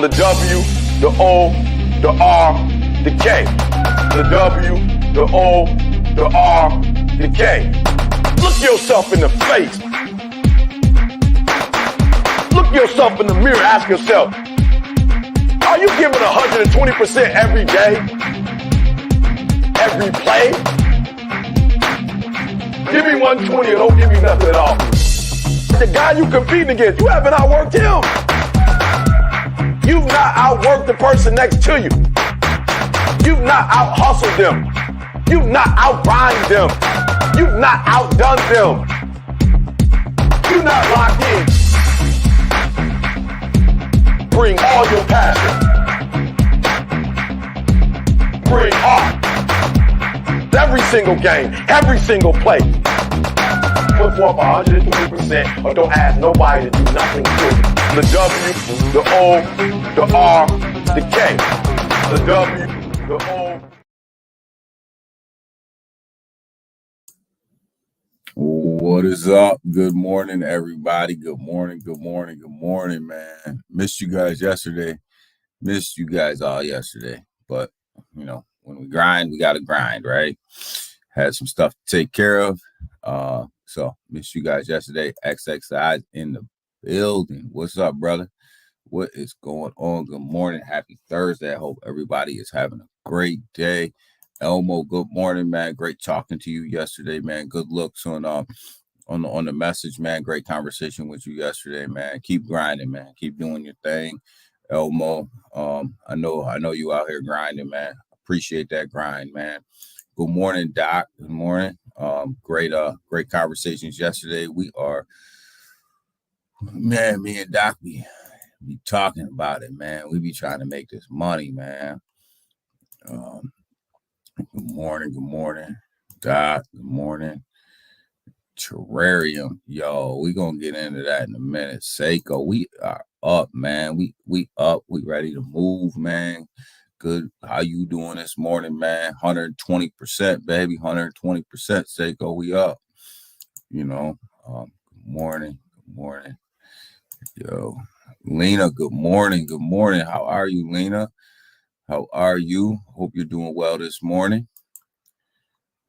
The W, the O, the R, the K. The W, the O, the R, the K. Look yourself in the face. Look yourself in the mirror. Ask yourself, are you giving 120% every day? Every play? Give me 120 or don't give me nothing at all. The guy you competing against, you haven't outworked him. You've not outworked the person next to you. You've not out-hustled them. You've not out-grind them. You've not outdone them. You're not locked in. Bring all your passion. Bring heart. Every single game, every single play. Put forth 120% or don't ask nobody to do nothing to you. The W, the O, the R, the K. The W, the O. What is up? Good morning, everybody. Good morning, man. Missed you guys yesterday. Missed you guys all yesterday. But, you know, when we grind, we got to grind, right? Had some stuff to take care of. So, missed you guys yesterday. XXI in the building. What's up, brother? What is going on? Good morning. Happy Thursday. I hope everybody is having a great day. Elmo, good morning, man. Great talking to you yesterday, man. Good looks on the message, man. Great conversation with you yesterday, man. Keep grinding, man. Keep doing your thing. Elmo, I know you out here grinding, man. Appreciate that grind, man. Good morning, Doc. Good morning. Great conversations yesterday. We are, man, me and Doc be talking about it, man. We be trying to make this money, man. Good morning, Doc. Good morning. Terrarium, yo, we gonna get into that in a minute. Seiko, we are up, man. We up. We ready to move, man. Good. How you doing this morning, man? 120%, baby. 120%. Seiko, we up. You know. Good morning. Yo, Lena. Good morning. How are you, Lena? How are you? Hope you're doing well this morning.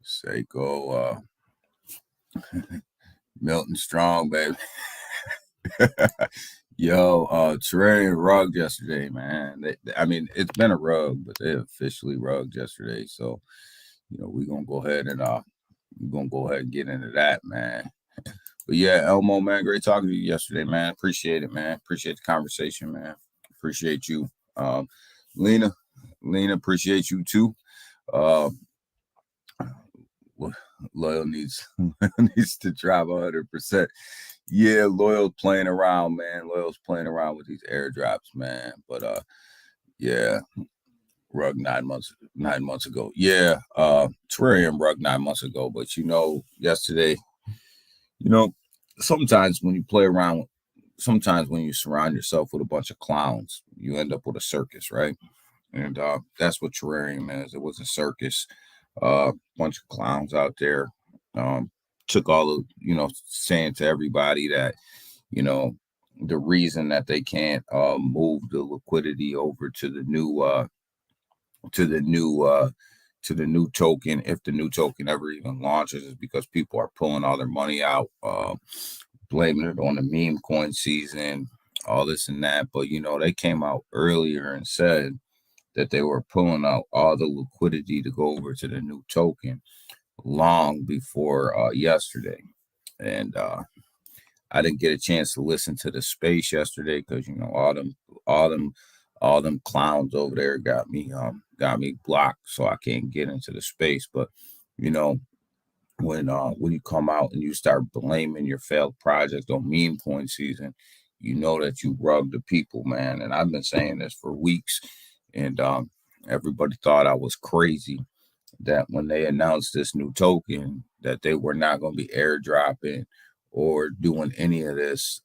Seiko, Milton Strong, baby. Yo, Terrarium rugged yesterday, man. It's been a rug, but they officially rugged yesterday. So, you know, we're gonna go ahead and get into that, man. But yeah, Elmo, man, great talking to you yesterday, man. Appreciate it, man. Appreciate the conversation, man. Appreciate you. Lena, appreciate you too. Loyal needs to drop 100%. Yeah, Loyal's playing around, man. Loyal's playing around with these airdrops, man. But yeah, rug 9 months ago. Yeah, Terrarium rug 9 months ago. But you know, yesterday, you know, sometimes when you play around, sometimes when you surround yourself with a bunch of clowns, you end up with a circus, right? And that's what Terrarium is. It was a circus. Bunch of clowns out there. Took all of, you know, saying to everybody that, you know, the reason that they can't move the liquidity over to the new token, if the new token ever even launches, is because people are pulling all their money out, blaming it on the meme coin season, all this and that. But you know, they came out earlier and said that they were pulling out all the liquidity to go over to the new token long before yesterday. And I didn't get a chance to listen to the space yesterday because, you know, all them clowns over there got me blocked, so I can't get into the space. But you know, when you come out and you start blaming your failed projects on meme coin season, you know that you rug the people, man. And I've been saying this for weeks. And everybody thought I was crazy that when they announced this new token that they were not going to be airdropping or doing any of this,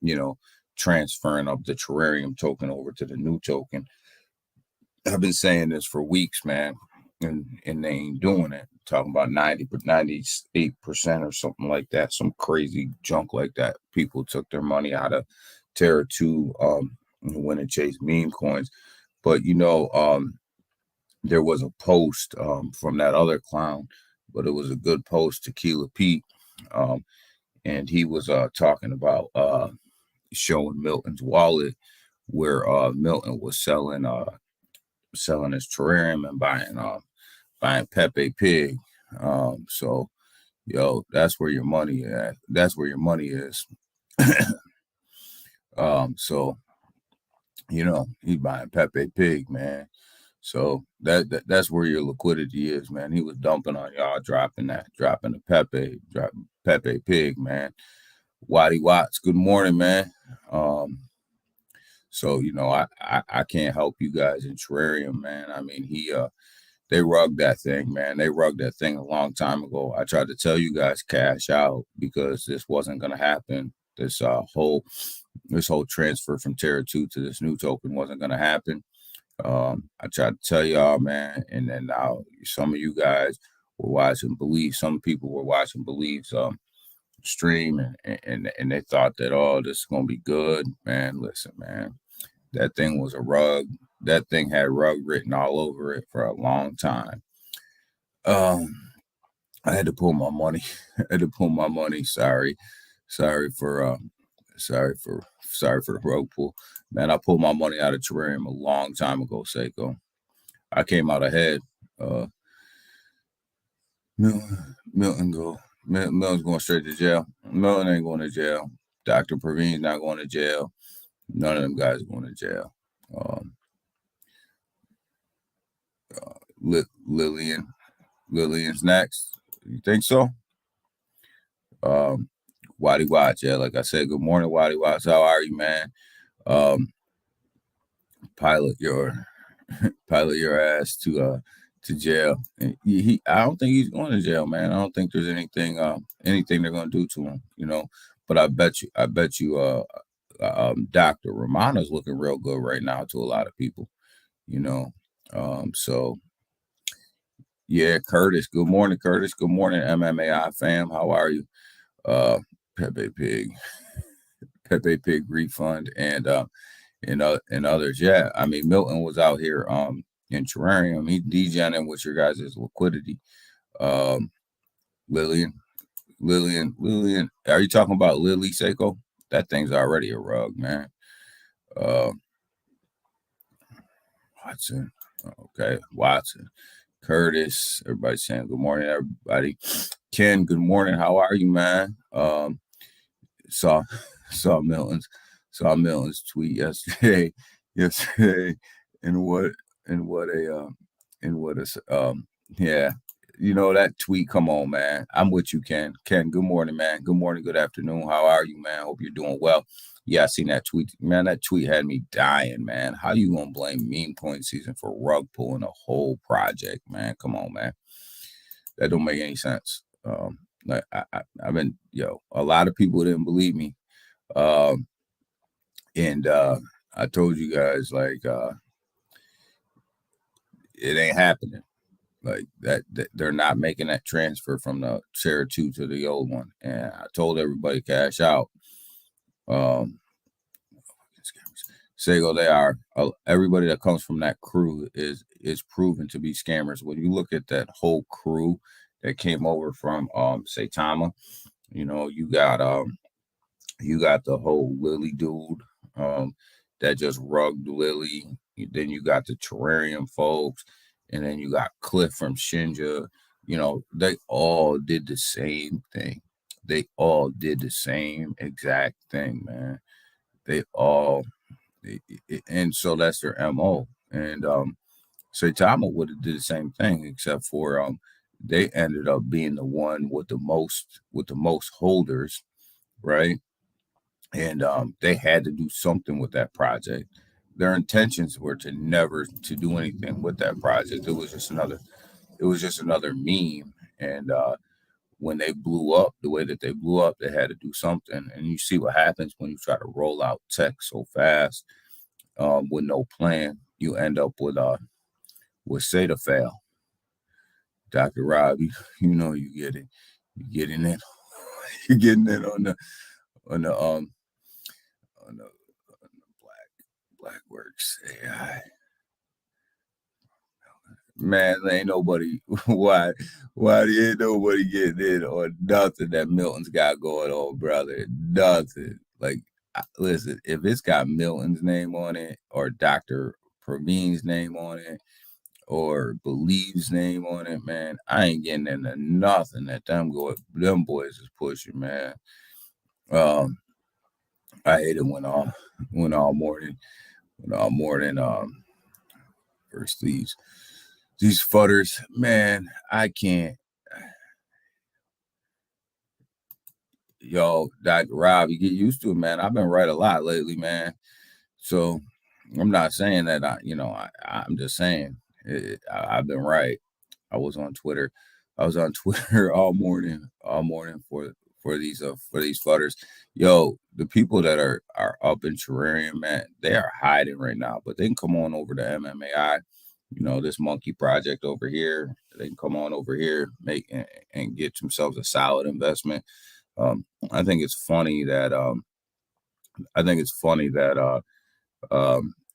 you know, transferring of the Terrarium token over to the new token. I've been saying this for weeks, man, and they ain't doing it. Talking about 98% or something like that, some crazy junk like that. People took their money out of Terra 2 went and chased meme coins. But there was a post from that other clown, but it was a good post, Tequila Pete, and he was talking about showing Milton's wallet, where Milton was selling his terrarium and buying Pepe Pig. So that's where your money at. That's where your money is. So he's buying Pepe Pig, man. So that's where your liquidity is, man. He was dumping on y'all, dropping the Pepe Pig, man. Waddy Watts, good morning, man. So I can't help you guys in terrarium, man. I mean, they rugged that thing, man. They rugged that thing a long time ago. I tried to tell you guys cash out because this wasn't gonna happen. This whole transfer from Terra 2 to this new token wasn't gonna happen. I tried to tell y'all, man, and then now some of you guys were watching Believe. Some people were watching Believe's stream, and they thought that, oh, this is gonna be good, man. Listen, man, that thing was a rug. That thing had rug written all over it for a long time. I had to pull my money. Sorry for the rug pull. Man, I pulled my money out of terrarium a long time ago, Seiko. I came out ahead. Milton's going straight to jail. Milton ain't going to jail. Dr. Praveen's not going to jail. None of them guys are going to jail. Lillian's next. You think so? Waddy Watts, yeah, like I said, good morning, Waddy Watts. How are you, man? Pilot your ass to jail. And I don't think he's going to jail, man. I don't think there's anything they're going to do to him, But I bet you, Dr. Romano's looking real good right now to a lot of people, So yeah, Curtis. Good morning, Curtis. Good morning, MMAI fam. How are you? Pepe Pig refund and others. Yeah, I mean Milton was out here in terrarium. He DJing with your guys' liquidity. Lillian, are you talking about Lily Seiko? That thing's already a rug, man. Watson. Okay, Watson. Curtis, everybody's saying good morning, everybody. Ken, good morning. How are you, man? Saw Milton's tweet yesterday, and that tweet. Come on, man. I'm with you, Ken. Ken, good morning, man. Good morning, good afternoon. How are you, man? Hope you're doing well. Yeah, I seen that tweet. Man, that tweet had me dying, man. How you gonna blame meme coin season for rug pulling a whole project, man? Come on, man. That don't make any sense. Like I've been, a lot of people didn't believe me. And I told you guys, like, it ain't happening. Like that they're not making that transfer from the Terra 2 to the old one. And I told everybody cash out. Sego, they are. Everybody that comes from that crew is proven to be scammers. When you look at that whole crew that came over from Saitama, you got the whole Lily dude that just rugged Lily. Then you got the terrarium folks, and then you got Cliff from Shinja. They all did the same thing. They all did the same exact thing, man. And so that's their MO. And Saitama would have did the same thing, except for they ended up being the one with the most holders, right? And they had to do something with that project. Their intentions were to never to do anything with that project. It was just another meme. And when they blew up the way that they blew up, they had to do something. And you see what happens when you try to roll out tech so fast with no plan. You end up with Seda fail. Dr. Rob, you get it. You're getting it. You're getting it on the Blackworks AI. Man, ain't nobody why ain't nobody getting in on nothing that Milton's got going on, brother. Nothing. Like listen, if it's got Milton's name on it or Dr. Praveen's name on it or Believe's name on it, man, I ain't getting into nothing that them boys is pushing, man. I hate it when all morning first these fudders, man, I can't. Yo, Dr. Rob, you get used to it, man. I've been right a lot lately, man. So I'm not saying that I'm just saying I've been right. I was on Twitter all morning for these fudders. Yo, the people that are up in Terrarium, man, they are hiding right now, but they can come on over to MMAI. This monkey project over here, they can come on over here, make and get themselves a solid investment. I think it's funny that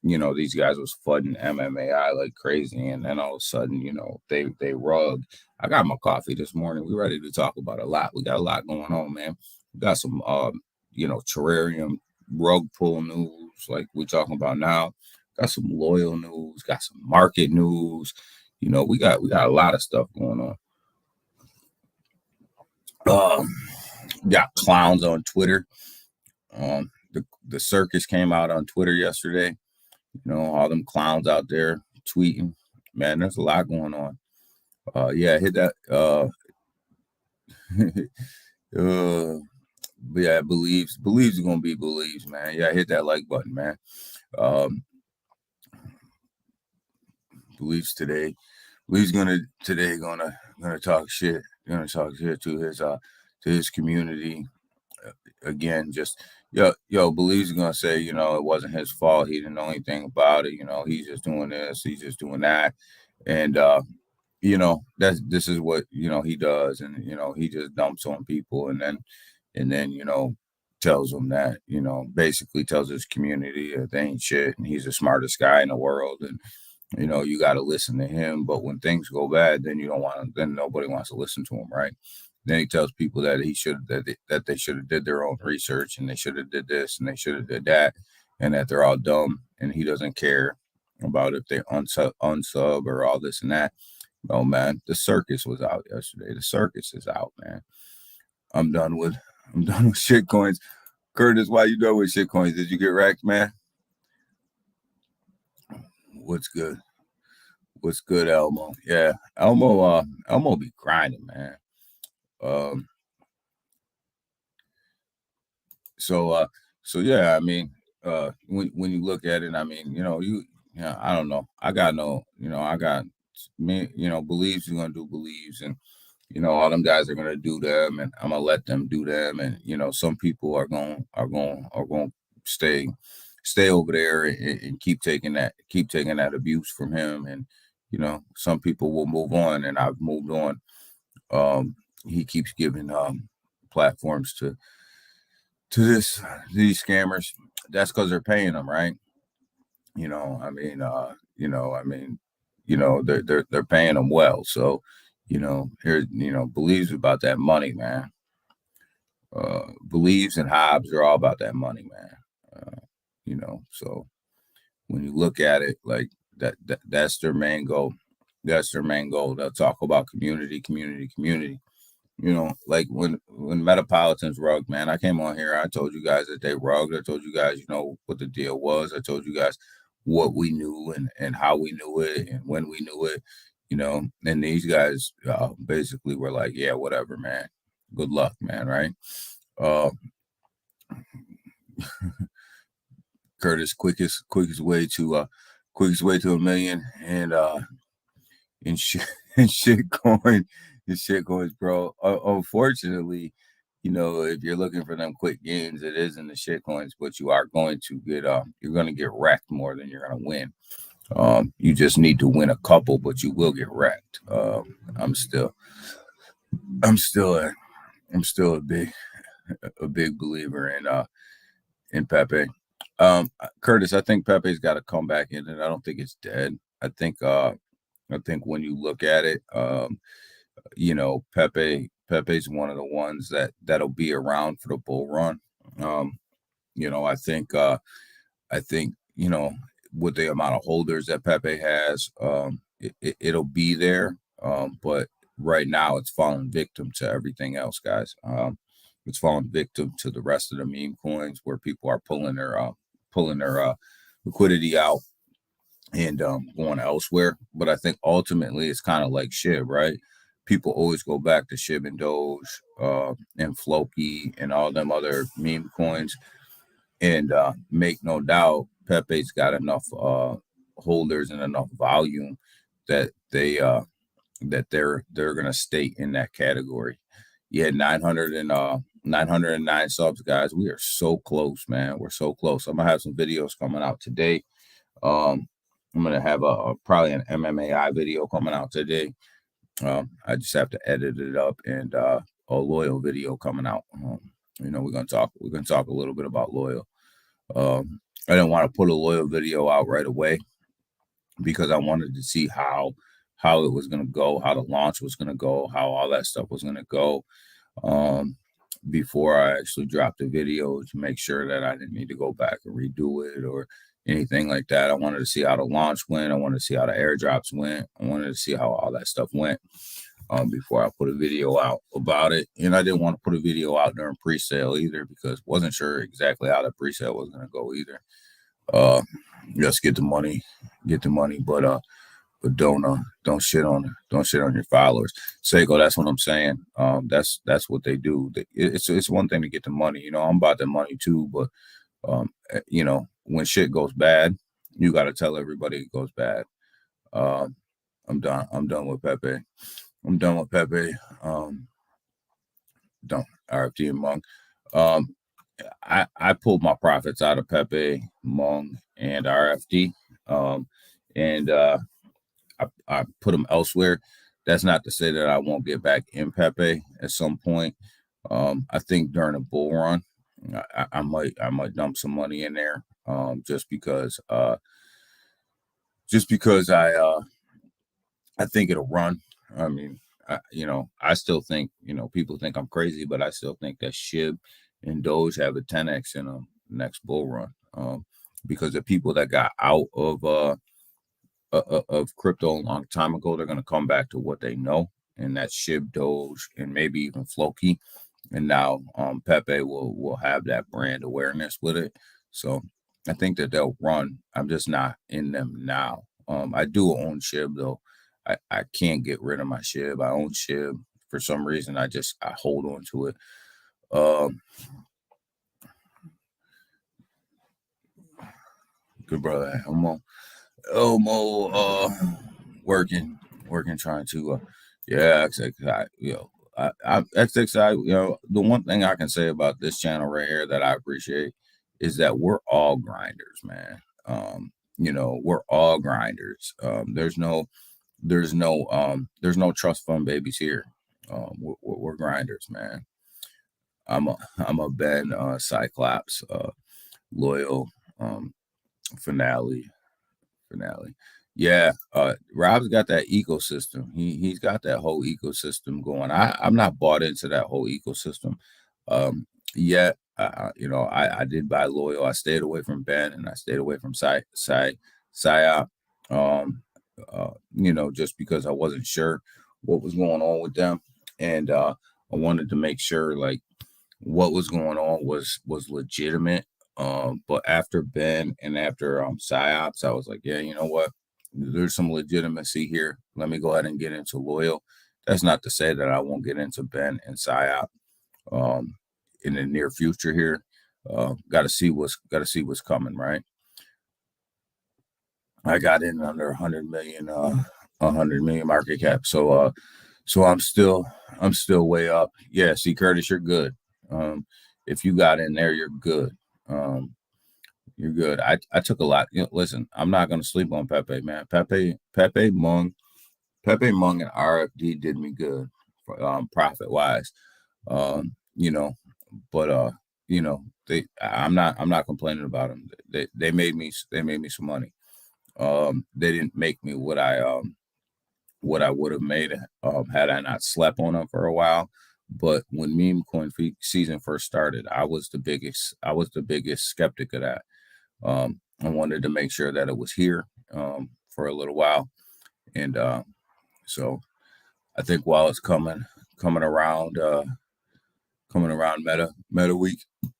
these guys was flooding MMAI like crazy, and then all of a sudden, they rug. I got my coffee this morning. We ready to talk about a lot. We got a lot going on, man. We got some Terrarium rug pull news like we're talking about now. Got some loyal news, got some market news. We got a lot of stuff going on. Got clowns on Twitter. The circus came out on Twitter yesterday. All them clowns out there tweeting. Man, there's a lot going on. Hit that. Yeah, believes is gonna be believes, man. Yeah, hit that like button, man. Believes today. Believes gonna talk shit. Gonna talk shit to his community. Again, just Believes gonna say, it wasn't his fault. He didn't know anything about it. He's just doing this, he's just doing that. And this is what he does, and he just dumps on people and then tells them that, basically tells his community that they ain't shit and he's the smartest guy in the world, and you got to listen to him. But when things go bad, then then nobody wants to listen to him, right? Then he tells people that they should have did their own research, and they should have did this and they should have did that, and that they're all dumb, and he doesn't care about if they unsub or all this and that. No, man, the circus was out yesterday. The circus is out, man. I'm done with shit coins. Curtis, why you done with shit coins? Did you get wrecked, man? What's good? What's good, Elmo? Yeah, Elmo be grinding, man. So yeah, I mean, when you look at it, I mean, I don't know. I got believes you're gonna do believes, and all them guys are gonna do them, and I'm gonna let them do them, and some people are going to stay over there and keep taking that abuse from him, and some people will move on, and I've moved on. He keeps giving platforms to these scammers. That's because they're paying them, right? They're paying them well. So, Believes about that money, man. Believes and Hobbs are all about that money, man. So when you look at it like that's their main goal. That's their main goal. They'll talk about community. Like when Metropolitans rugged, man, I came on here. I told you guys that they rugged. I told you guys, what the deal was. I told you guys what we knew and how we knew it and when we knew it, and these guys basically were like, yeah, whatever, man. Good luck, man. Right. Curtis, quickest way to a million and shitcoin. This shit goes, bro. Unfortunately, if you're looking for them quick gains, it is in the shit coins, but you are going to get you're going to get wrecked more than you're going to win. You just need to win a couple, but you will get wrecked. I'm still a big believer in Pepe. Curtis, I think Pepe's got to come back in, and I don't think it's dead. I think when you look at it, Pepe's one of the ones that'll be around for the bull run. Um, I think with the amount of holders that Pepe has, it'll be there. But right now, it's falling victim to everything else, guys. It's falling victim to the rest of the meme coins where people are pulling their liquidity out and going elsewhere. But I think ultimately it's kind of like SHIB, right? People always go back to SHIB and Doge and Floki and all them other meme coins. And make no doubt, Pepe's got enough holders and enough volume that they're gonna stay in that category. Yeah, 909 subs, guys. We are so close, man. We're so close. I'm gonna have some videos coming out today. I'm gonna have probably an MMAI video coming out today. I just have to edit it up, and a Loyal video coming out. We're gonna talk a little bit about Loyal. I didn't want to put a Loyal video out right away because I wanted to see how it was gonna go, how the launch was gonna go, how all that stuff was gonna go. Before I actually dropped the video, to make sure that I didn't need to go back and redo it or anything like that. I wanted to see how the launch went. I wanted to see how the airdrops went. I wanted to see how all that stuff went before I put a video out about it. And I didn't want to put a video out during pre-sale either because wasn't sure exactly how the pre-sale was going to go either. Just get the money, but don't shit on your followers. Seiko, that's what I'm saying. That's what they do. It's one thing to get the money. I'm about the money too, but when shit goes bad, you got to tell everybody it goes bad. I'm done with Pepe. Done RFD and Mung. I pulled my profits out of Pepe, Mung, and RFD, and I put them elsewhere. That's not to say that I won't get back in Pepe at some point. I think during a bull run, I might dump some money in there, just because I think it'll run. I mean, I still think people think I'm crazy, but I still think that SHIB and Doge have a 10x in them next bull run, because the people that got out of crypto a long time ago, they're going to come back to what they know, and that's SHIB, Doge, and maybe even Floki. And now Pepe will have that brand awareness with it. So I think that they'll run. I'm just not in them now. I do own SHIB though. I can't get rid of my SHIB. I own SHIB. For some reason, I hold on to it. Good brother Elmo working trying to XXI, XXI, the one thing I can say about this channel right here that I appreciate is that we're all grinders, man. We're all grinders. There's no trust fund babies here. We're grinders, man. I'm a Ben Cyclops Loyal finale. Yeah, Rob's got that ecosystem. He's got that whole ecosystem going. I'm not bought into that whole ecosystem yet. I did buy Loyal. I stayed away from Ben and I stayed away from Psyop. Just because I wasn't sure what was going on with them, and I wanted to make sure like what was going on was legitimate. But after Ben and after Psyops, I was like, yeah, you know what? There's some legitimacy here. Let me go ahead and get into Loyal. That's not to say that I won't get into Ben and Psyop in the near future here. Got to see what's coming, right? I got in under 100 million market cap. So I'm still way up. Yeah, see, Curtis, you're good. If you got in there, you're good. You're good. I took a lot. Listen, I'm not gonna sleep on Pepe, man. Pepe, Mung, and RFD did me good, profit wise. But I'm not complaining about them. They made me some money. They didn't make me what I would have made had I not slept on them for a while. But when meme coin season first started, I was the biggest skeptic of that. I wanted to make sure that it was here for a little while, and so I think while it's coming around Meta Week,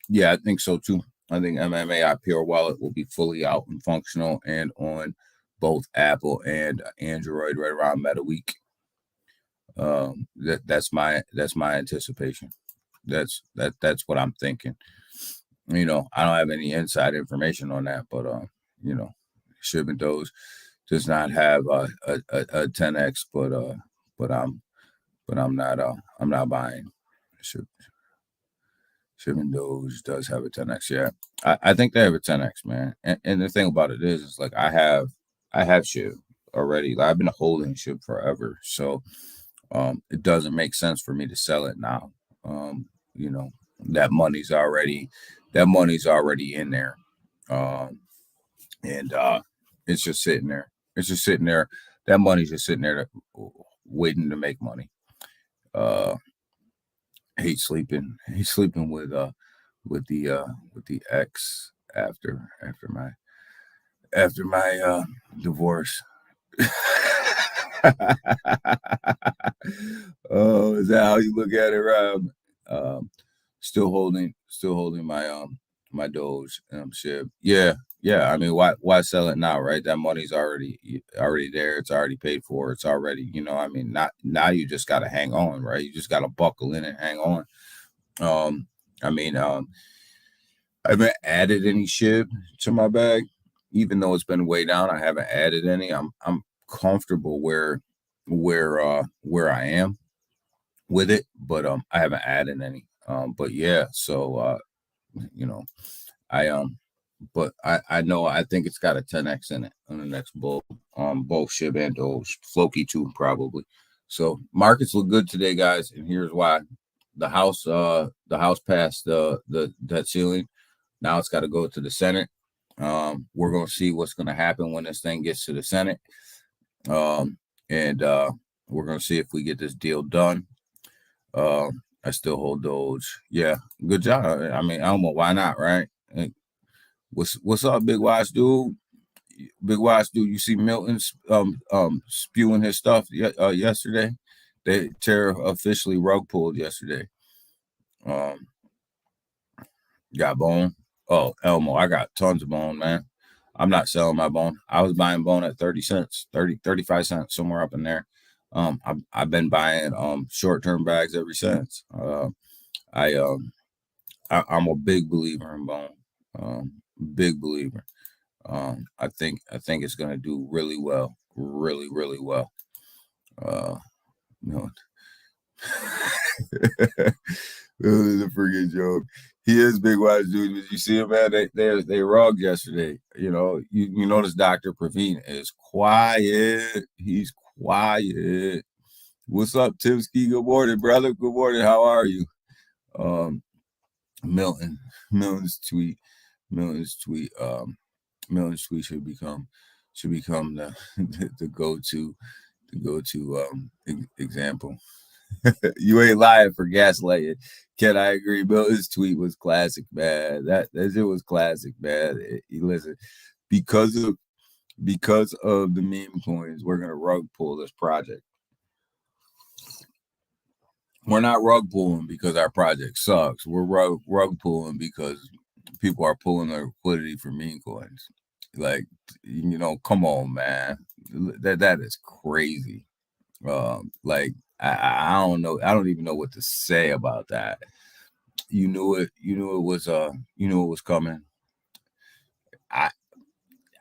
yeah, I think so too. I think MMA IPO wallet will be fully out and functional and on both Apple and Android right around Meta Week. That's my anticipation. That's what I'm thinking. I don't have any inside information on that, but Shipment does not have a 10x, but I'm not buying. Shipment does have a 10x. Yeah, I think they have a 10x, man. And the thing about it is like I have SHIB already. Like, I've been holding SHIB forever, so it doesn't make sense for me to sell it now. That money's already in there, and it's just sitting there. It's just sitting there. That money's just sitting there waiting to make money. Hate sleeping with the ex after my divorce. Oh, is that how you look at it, Rob? Still holding my my Doge SHIB. Yeah. I mean, why sell it now, right? That money's already there. It's already paid for. It's already, I mean, not now. You just got to hang on, right? You just got to buckle in and hang on. I haven't added any SHIB to my bag, even though it's been way down. I haven't added any. I'm comfortable where I am with it, but I haven't added any. But yeah, so I know I think it's got a 10x in it on the next bull. Both SHIB and Doge, Floki too, probably. So markets look good today, guys, and here's why. The house passed the debt ceiling. Now it's got to go to the Senate. We're gonna see what's gonna happen when this thing gets to the Senate. And we're gonna see if we get this deal done. I still hold Doge. Yeah, good job. I mean, I don't know why not, right? What's up, Big Watch dude? Big Watch dude, you see Milton spewing his stuff yesterday. Terra officially rug pulled yesterday. Got bone. Oh, Elmo, I got tons of bone, man. I'm not selling my bone. I was buying bone at 30 cents, 35 cents, somewhere up in there. I've been buying short-term bags ever since. I'm a big believer in bone. Big believer. I think it's gonna do really well. Really, really well. This is a freaking joke. He is Big Wise dude. Did you see him, man? They rugged yesterday. You notice Dr. Praveen is quiet. He's quiet. What's up, Timsky? Good morning, brother. Good morning. How are you? Milton's tweet should become the go-to example. You ain't lying for gaslighting. Can I agree? Milton's tweet was classic, man. That it was classic, man. Listen, because of the meme coins, we're gonna rug pull this project. We're not rug pulling because our project sucks. We're rug pulling because people are pulling their liquidity for meme coins. Like, come on, man. That is crazy. Like, I don't know. I don't even know what to say about that. You knew it was coming.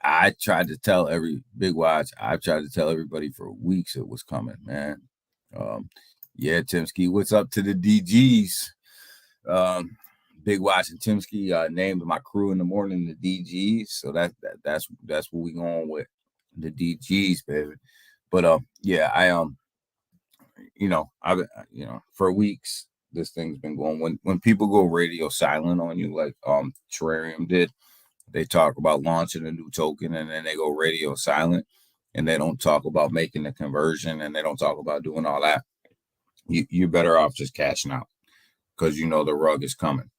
I tried to tell Big Watch. I've tried to tell everybody for weeks it was coming, man. Yeah, Timsky, what's up to the DGs? Big Watch and Timsky named my crew in the morning the DGs, so that's what we going with, the DGs, baby. But yeah, I for weeks this thing's been going. When people go radio silent on you, like Terrarium did, they talk about launching a new token and then they go radio silent and they don't talk about making the conversion and they don't talk about doing all that. You're better off just cashing out because you know the rug is coming.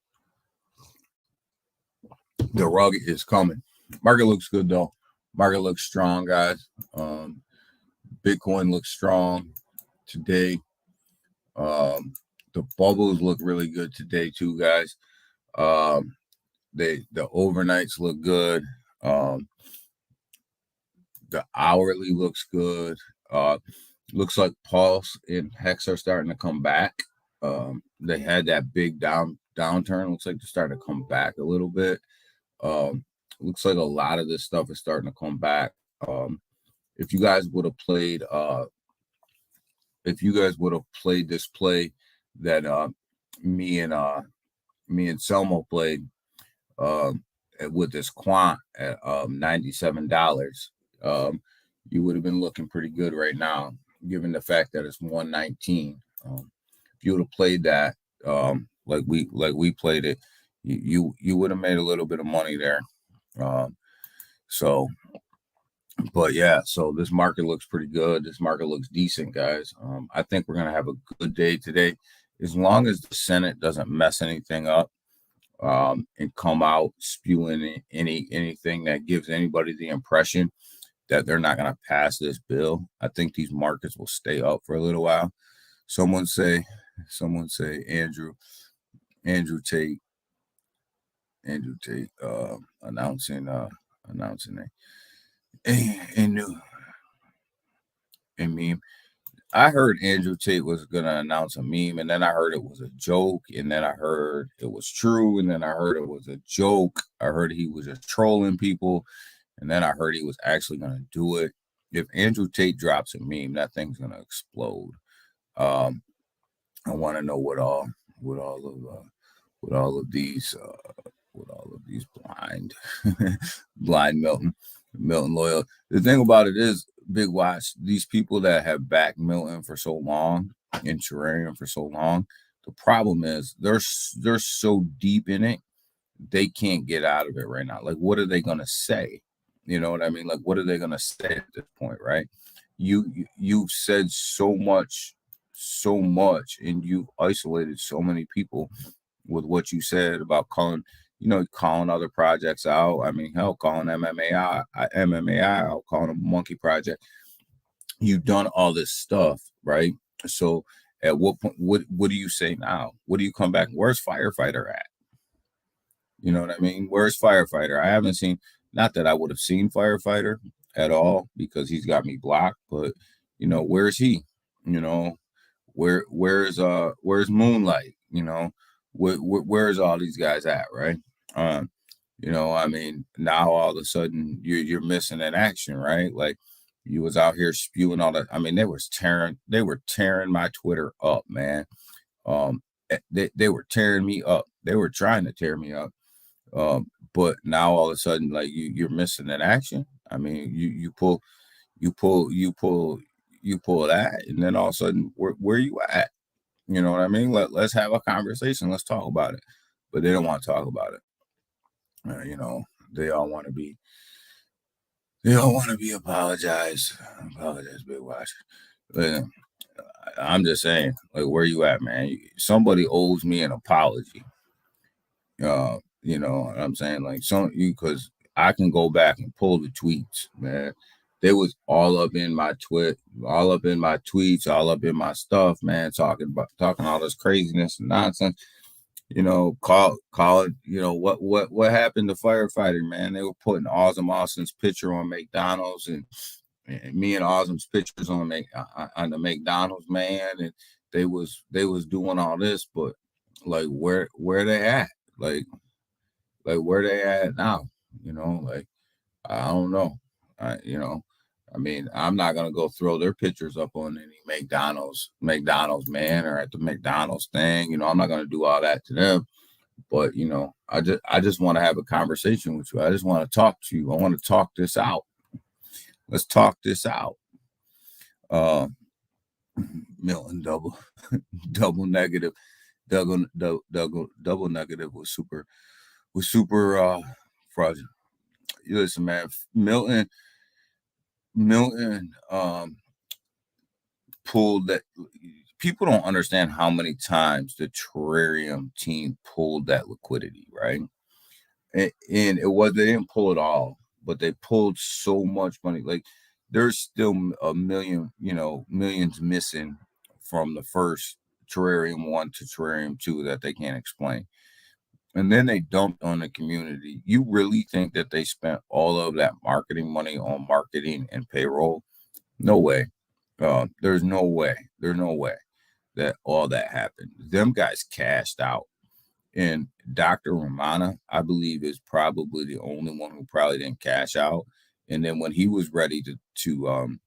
The rug is coming. Market looks good though. Market looks strong, guys. Bitcoin looks strong today. The bubbles look really good today too, guys. The overnights look good. The hourly looks good. Looks like Pulse and Hex are starting to come back. They had that big downturn. Looks like they're starting to come back a little bit. Looks like a lot of this stuff is starting to come back. If you guys would have played, this play that me and Selmo played with this quant at $97, you would have been looking pretty good right now, given the fact that it's 119. If you would have played that like we played it, you would have made a little bit of money there. But yeah, so this market looks pretty good. This market looks decent, guys. I think we're gonna have a good day today, as long as the Senate doesn't mess anything up and come out spewing anything that gives anybody the impression that they're not gonna pass this bill. I think these markets will stay up for a little while. Someone say Andrew Tate announcing a meme. I heard Andrew Tate was gonna announce a meme, and then I heard it was a joke, and then I heard it was true, and then I heard it was a joke. I heard he was just trolling people, and then I heard he was actually gonna do it. If Andrew Tate drops a meme, that thing's gonna explode. I want to know what all of these blind Milton loyal. The thing about it is, Big Watch, these people that have backed Milton for so long and Terrarium for so long, the problem is they're so deep in it, they can't get out of it right now. Like, what are they gonna say? You know what I mean? Like, what are they gonna say at this point, right? You've said so much, and you've isolated so many people with what you said about calling other projects out. I mean, hell, calling MMA out, calling them a monkey project. You've done all this stuff, right? So at what point, what do you say now? What do you come back? Where's Firefighter at? You know what I mean? Where's Firefighter? I haven't seen, not that I would have seen Firefighter at all because he's got me blocked, but where's he? Where's Moonlight? Where's all these guys at, right? I mean, now all of a sudden you're missing an action, right? Like, you was out here spewing all that. I mean, they were tearing my Twitter up, man. They were tearing me up. They were trying to tear me up. But now all of a sudden, like, you're missing an action. I mean, you pull that, and then all of a sudden, where you at? You know what I mean? Let's have a conversation. Let's talk about it. But they don't want to talk about it. They all want to be apologize, Big Watch. I'm just saying, like, where you at, man? Somebody owes me an apology. You know what I'm saying? Like, because I can go back and pull the tweets, man. They was all up in my all up in my tweets, all up in my stuff, man, talking all this craziness and nonsense. Call it, what happened to Firefighter, man? They were putting Awesome Austin's picture on McDonald's and me and Awesome's pictures on the McDonald's, man, and they was doing all this, but like, where they at? Like where they at now? Like, I don't know. I mean, I'm not gonna go throw their pictures up on any McDonald's, man, or at the McDonald's thing. I'm not gonna do all that to them. But I just want to have a conversation with you. I just want to talk to you. I want to talk this out. Let's talk this out. Milton double negative. double negative was super fraudulent. Listen, man, Milton pulled that. People don't understand how many times the terrarium team pulled that liquidity, right? And they didn't pull it all, but they pulled so much money. Like there's still a million, millions missing from the first terrarium 1 to terrarium 2 that they can't explain. And then they dumped on the community. You really think that they spent all of that marketing money on marketing and payroll? No way. There's no way. There's no way that all that happened. Them guys cashed out. And Dr. Romana, I believe, is probably the only one who probably didn't cash out. And then when he was ready to turn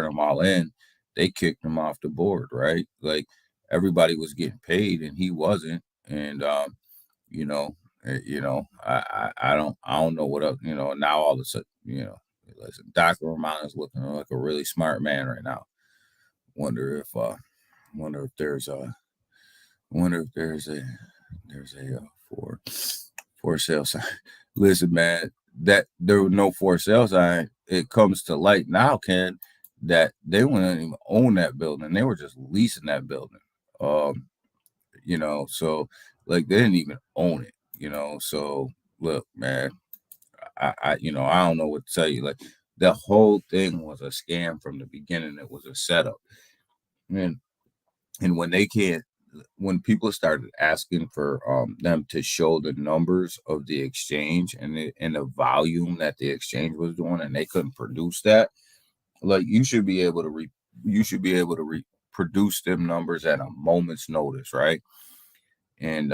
them all in, they kicked him off the board, right? Like everybody was getting paid and he wasn't. And I don't know what else, now all of a sudden, listen, Dr. Romana is looking like a really smart man right now. Wonder if there's a for sale sign. Listen, man, that there was no for sale sign. It comes to light now, Ken, that they wouldn't even own that building. They were just leasing that building. So like they didn't even own it, So look, man, I don't know what to tell you. Like the whole thing was a scam from the beginning. It was a setup. And when people started asking for them to show the numbers of the exchange and the volume that the exchange was doing, and they couldn't produce that, like you should be able to produce them numbers at a moment's notice, right? And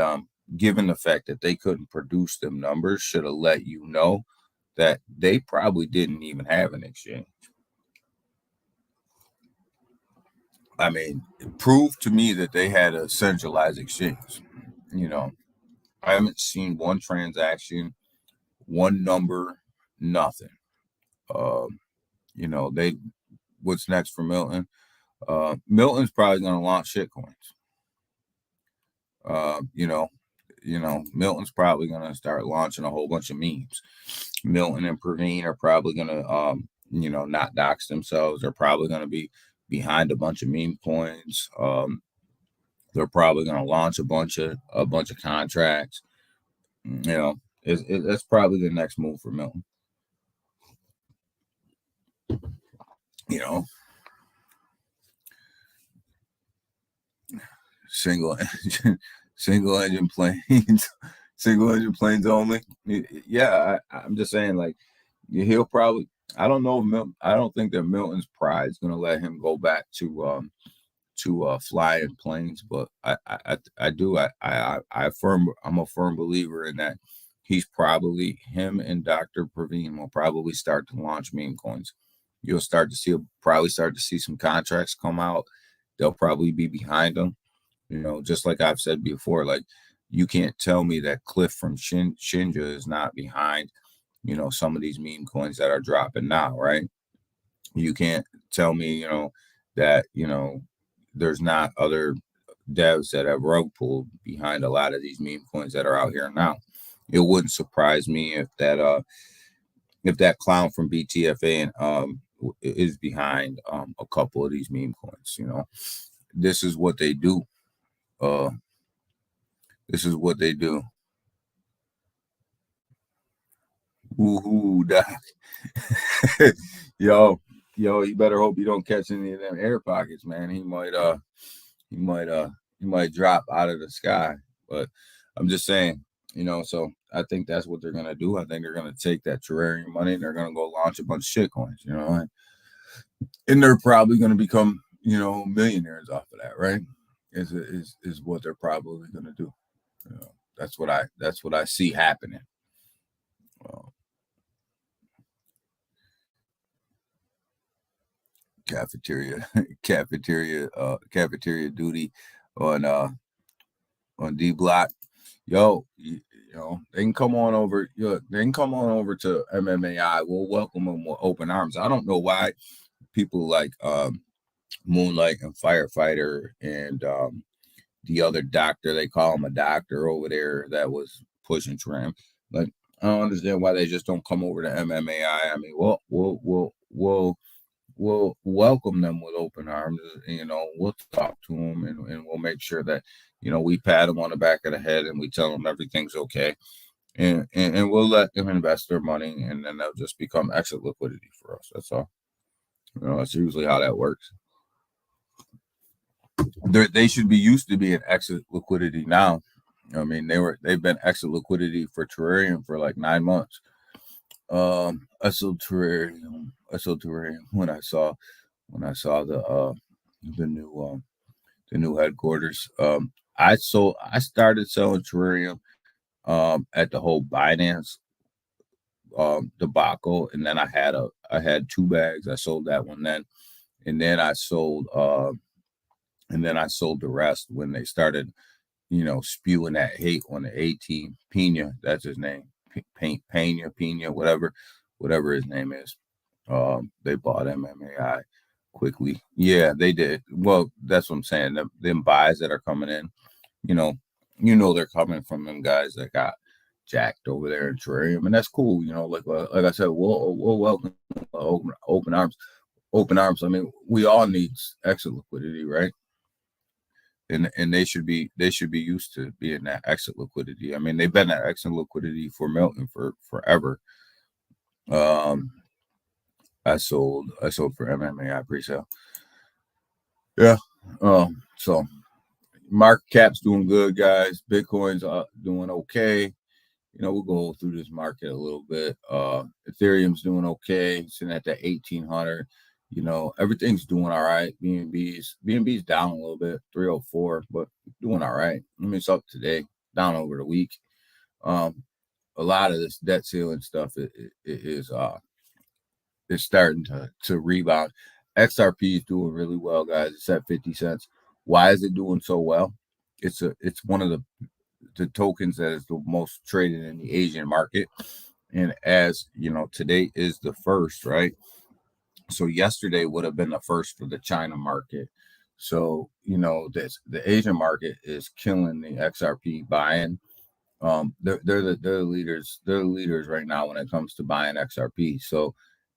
given the fact that they couldn't produce them numbers, should have let you know that they probably didn't even have an exchange. I mean, it proved to me that they had a centralized exchange. I haven't seen one transaction, one number, nothing. What's next for Milton? Milton's probably going to launch shitcoins. Milton's probably going to start launching a whole bunch of memes. Milton and Praveen are probably going to, not dox themselves. They're probably going to be behind a bunch of meme coins. They're probably going to launch a bunch of contracts. That's probably the next move for Milton. Single engine planes, single engine planes only. Yeah, I'm just saying, like, he'll probably. I don't know. I don't think that Milton's pride is going to let him go back to flying planes, but I'm a firm believer in that. Him and Dr. Praveen will probably start to launch meme coins. You'll start to see some contracts come out. They'll probably be behind them. Just like I've said before, like you can't tell me that Cliff from Shinja is not behind, some of these meme coins that are dropping now, right? You can't tell me, that, there's not other devs that have rug pulled behind a lot of these meme coins that are out here now. It wouldn't surprise me if that clown from BTFA is behind a couple of these meme coins. This is what they do. Woohoo, Doc. yo, you better hope you don't catch any of them air pockets, man. He might drop out of the sky. But I'm just saying, so I think that's what they're gonna do. I think they're gonna take that terrarium money and they're gonna go launch a bunch of shit coins, and they're probably gonna become, millionaires off of that, right? Is what they're probably gonna do. That's what I see happening. Cafeteria duty on D Block. Yo, they can come on over. They can come on over to MMAI. We'll welcome them with open arms. I don't know why people like Moonlight and Firefighter and the other doctor, they call him a doctor over there, that was pushing Trim. Like, I don't understand why they just don't come over to MMAI. I mean, we'll welcome them with open arms. You know, we'll talk to them, and we'll make sure that, you know, we pat them on the back of the head and we tell them everything's okay. And we'll let them invest their money, and then they'll just become exit liquidity for us. That's all. You know, that's usually how that works. They should be used to being exit liquidity now. I mean, they've been exit liquidity for Terrarium for like 9 months. I sold Terrarium when I saw the new headquarters. I started selling Terrarium at the whole Binance debacle, and then I had 2 bags. I sold that one then, and then I sold the rest when they started, you know, spewing that hate on the A team. Pena, that's his name. Pena, whatever his name is. They bought MMAI quickly. Yeah, they did. Well, that's what I'm saying. Them buys that are coming in, you know, they're coming from them guys that got jacked over there in Terrarium, and that's cool. You know, like I said, we'll welcome open arms. Open arms. I mean, we all need exit liquidity, right? And they should be used to being that exit liquidity. I mean, they've been that exit liquidity for Milton for forever. I sold for MMAI pre-sale. Yeah. So market cap's doing good, guys. Bitcoin's doing okay. You know, we'll go through this market a little bit. Ethereum's doing okay, sitting at that 1800. You know, everything's doing all right. BNB's down a little bit, 304, but doing all right. I mean, it's up today, down over the week. A lot of this debt ceiling stuff is starting to rebound. XRP is doing really well, guys. It's at 50 cents. Why is it doing so well? It's one of the tokens that is the most traded in the Asian market, and as you know, today is the first, right? So yesterday would have been the first for the China market. So, you know, the Asian market is killing the XRP buying. They're the leaders. They're the leaders right now when it comes to buying XRP. So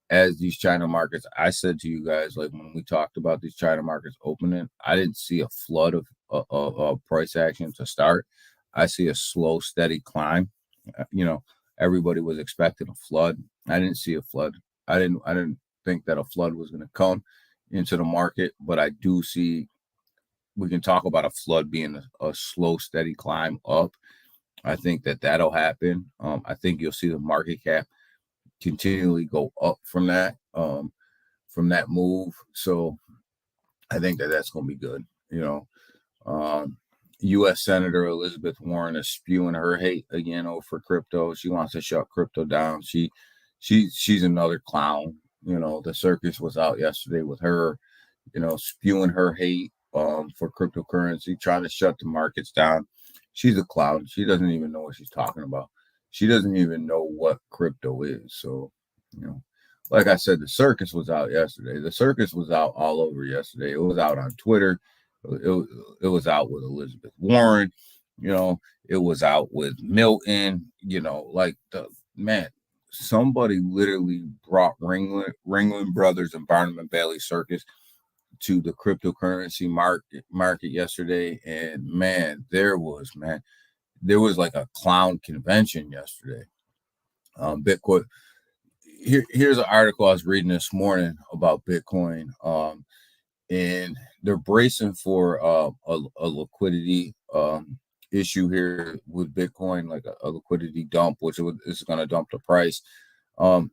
as these China markets, I said to you guys, like when we talked about these China markets opening, I didn't see a flood of price action to start. I see a slow, steady climb. You know, everybody was expecting a flood. I didn't see a flood. I didn't think that a flood was going to come into the market, but I do see, we can talk about a flood being a slow, steady climb up. I think that'll happen. I think you'll see the market cap continually go up from that move. So I think that's going to be good. You know, U.S. Senator Elizabeth Warren is spewing her hate again over crypto. She wants to shut crypto down. She's another clown. You know, the circus was out yesterday with her, you know, spewing her hate for cryptocurrency, trying to shut the markets down. She's a clown. She doesn't even know what she's talking about. She doesn't even know what crypto is. So, you know, like I said, the circus was out yesterday. The circus was out all over yesterday. It was out on Twitter. It was out with Elizabeth Warren. You know, it was out with Milton. You know, like somebody literally brought Ringling Brothers and Barnum and Bailey circus to the cryptocurrency market yesterday, and there was like a clown convention yesterday. Bitcoin. Here's an article I was reading this morning about Bitcoin, and they're bracing for a liquidity issue here with Bitcoin, like a liquidity dump, which is going to dump the price.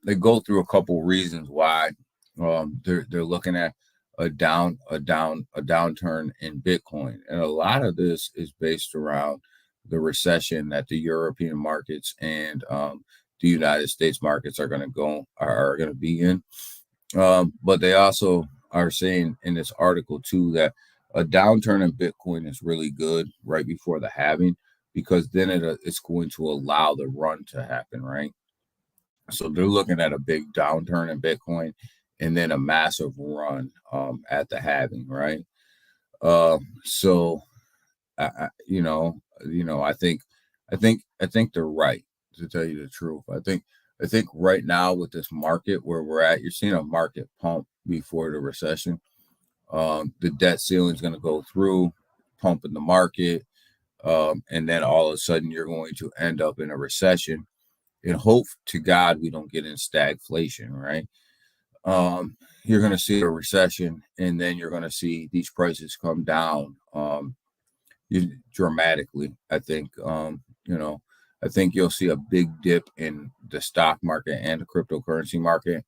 They go through a couple reasons why they're looking at a downturn in Bitcoin, and a lot of this is based around the recession that the European markets and the United States markets are going to be in. But they also are saying in this article too that a downturn in Bitcoin is really good right before the halving, because then it's going to allow the run to happen, right? So they're looking at a big downturn in Bitcoin and then a massive run at the halving, right? So I think they're right, to tell you the truth. I think right now with this market where we're at, you're seeing a market pump before the recession. The debt ceiling is going to go through, pump in the market, and then all of a sudden you're going to end up in a recession. And hope to God we don't get in stagflation, right? You're going to see a recession, and then you're going to see these prices come down dramatically. I think you'll see a big dip in the stock market and the cryptocurrency market,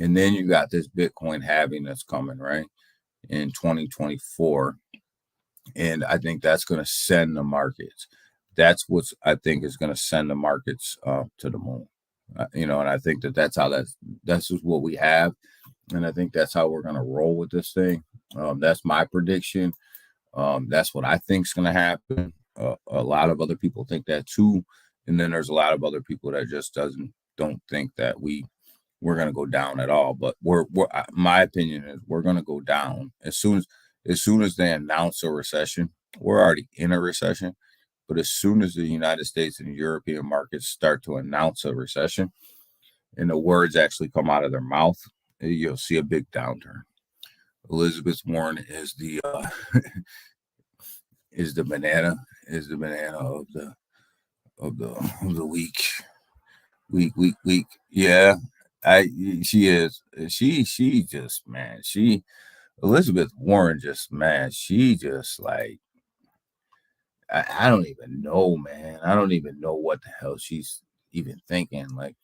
and then you got this Bitcoin halving that's coming, right, in 2024. And I think that's going to send the markets. That's what I think is going to send the markets to the moon. And I think that's just what we have, and I think that's how we're going to roll with this thing. That's my prediction. That's what I think is going to happen. A lot of other people think that too, and then there's a lot of other people that just don't think that we're going to go down at all. But my opinion is we're going to go down as soon as they announce a recession. We're already in a recession, but as soon as the United States and European markets start to announce a recession, and the words actually come out of their mouth, you'll see a big downturn. Elizabeth Warren is the is the banana of the week. Yeah, she is. She just, man. Elizabeth Warren just, man. She just like, I don't even know, man. I don't even know what the hell she's even thinking. Like,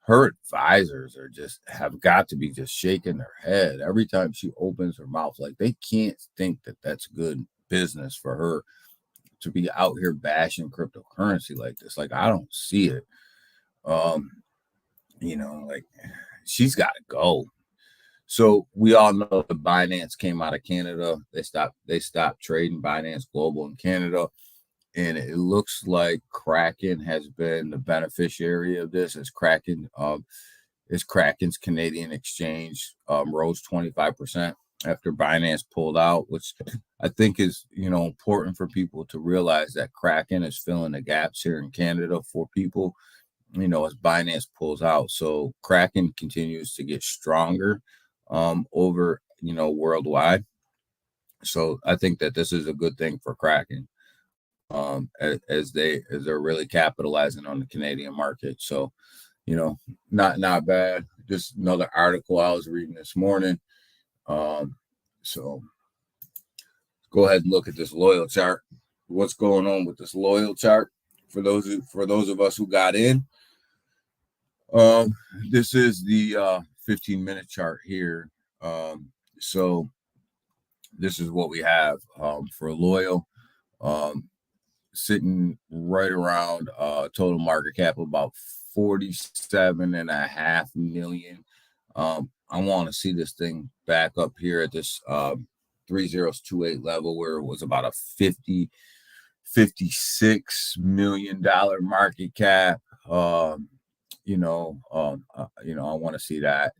her advisors have got to be just shaking their head every time she opens her mouth. Like, they can't think that that's good business for her to be out here bashing cryptocurrency like this. Like, I don't see it. Like, she's got to go. So we all know that Binance came out of Canada. They stopped trading Binance Global in Canada. And it looks like Kraken has been the beneficiary of this, as Kraken's Canadian exchange rose 25% after Binance pulled out, which I think is, important for people to realize that Kraken is filling the gaps here in Canada for people, as Binance pulls out. So Kraken continues to get stronger over, worldwide. So I think that this is a good thing for Kraken. As they're really capitalizing on the Canadian market. So, not bad. Just another article I was reading this morning. So go ahead and look at this loyal chart. What's going on with this loyal chart for those of us who got in? This is the 15-minute chart here. So this is what we have for loyal. Sitting right around total market cap of about 47.5 million. I want to see this thing back up here at this 3028 level, where it was about a $56 million market cap. I want to see that.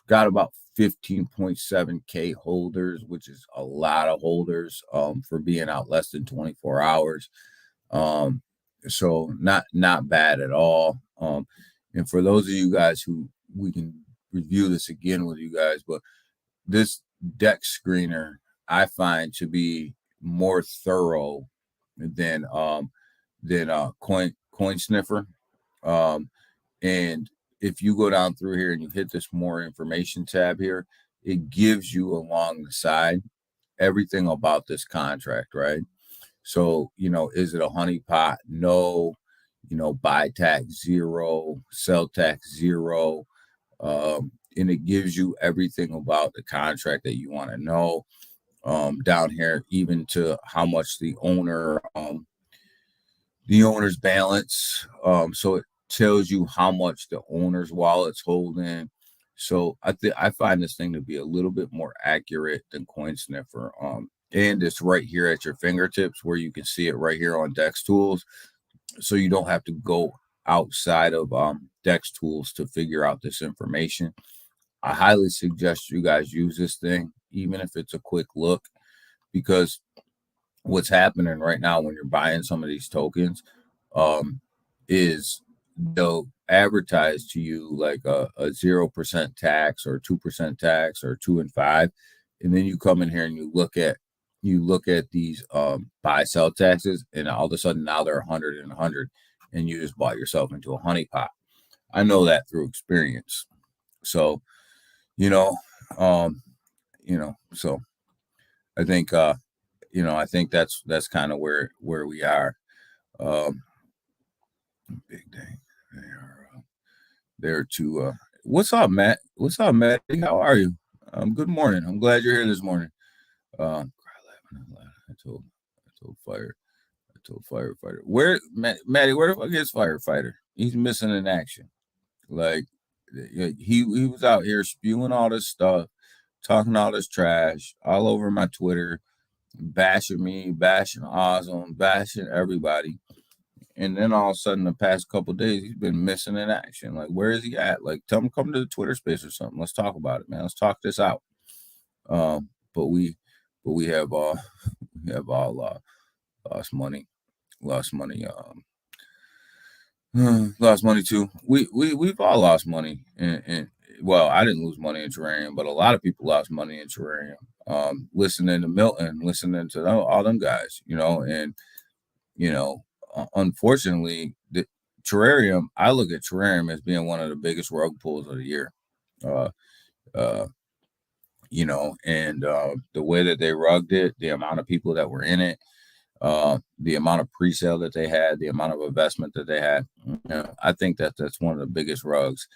Got about 15.7K holders, which is a lot of holders for being out less than 24 hours. So not bad at all. And for those of you guys who, we can review this again with you guys, but this deck screener I find to be more thorough than Coin Sniffer. And if you go down through here and you hit this more information tab here, it gives you along the side everything about this contract, right? So, is it a honeypot? No. Buy tax 0, sell tax 0. And it gives you everything about the contract that you want to know. Down here, even to how much the owner's balance. So it tells you how much the owner's wallet's holding. So I find this thing to be a little bit more accurate than Coin Sniffer. And it's right here at your fingertips, where you can see it right here on Dex Tools. So you don't have to go outside of Dex Tools to figure out this information. I highly suggest you guys use this thing, even if it's a quick look, because what's happening right now when you're buying some of these tokens, is they'll advertise to you like a 0% tax or 2% tax or 2 and 5, and then you come in here and you look at these buy sell taxes, and all of a sudden now they're 100 and 100, and you just bought yourself into a honeypot. I know that through experience. So you know, um, so I think I think that's kind of where we are. Um, Big thing. They are there to. What's up, Matt? What's up, Matt? How are you? Good morning. I'm glad you're here this morning. I told fire. I told firefighter. Where, Matty? Where the fuck is firefighter? He's missing in action. Like he was out here spewing all this stuff, talking all this trash all over my Twitter, bashing me, bashing Ozone, bashing everybody. And then all of a sudden, the past couple of days, he's been missing in action. Like, where is he at? Like, tell him to come to the Twitter space or something. Let's talk about it, man. Let's talk this out. But we have all lost money, lost money, lost money too. We've all lost money, and well, I didn't lose money in Terrarium, but a lot of people lost money in Terrarium. Listening to Milton, listening to all them guys, and unfortunately, the Terrarium, I look at Terrarium as being one of the biggest rug pulls of the year. Uh, uh, and the way that they rugged it, the amount of people that were in it, the amount of pre-sale that they had, the amount of investment that they had, I think that's one of the biggest rugs.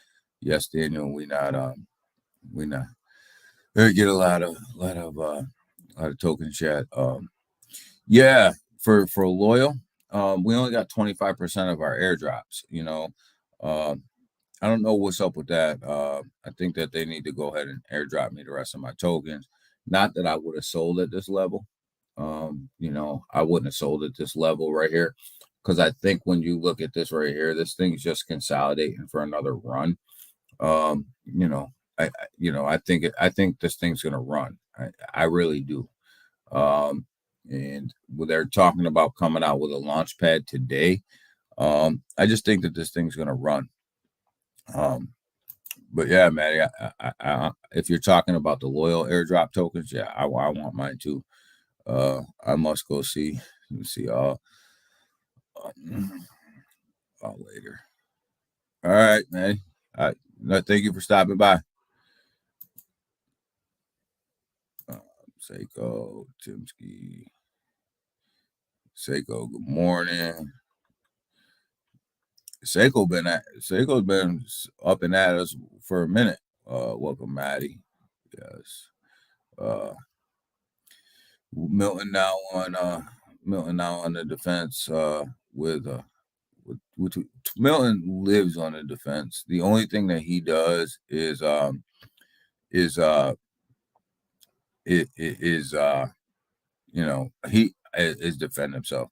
Yes, Daniel, we not get a lot of token chat. Yeah, for loyal. We only got 25% of our airdrops. I don't know what's up with that. I think that they need to go ahead and airdrop me the rest of my tokens. Not that I would have sold at this level. I wouldn't have sold at this level right here, because I think when you look at this right here, this thing's just consolidating for another run. I think this thing's gonna run. I really do. And they're talking about coming out with a launch pad today. I just think that this thing's gonna run. But yeah, Maddie, if you're talking about the loyal airdrop tokens, yeah, I want mine too. I must go see all later. All right, man. Thank you for stopping by. Seiko, Timsky, Seiko, good morning. Seiko's been up and at us for a minute. Welcome, Maddie. Yes. Milton now on the defense. With Milton lives on the defense. The only thing that he does is he is defend himself.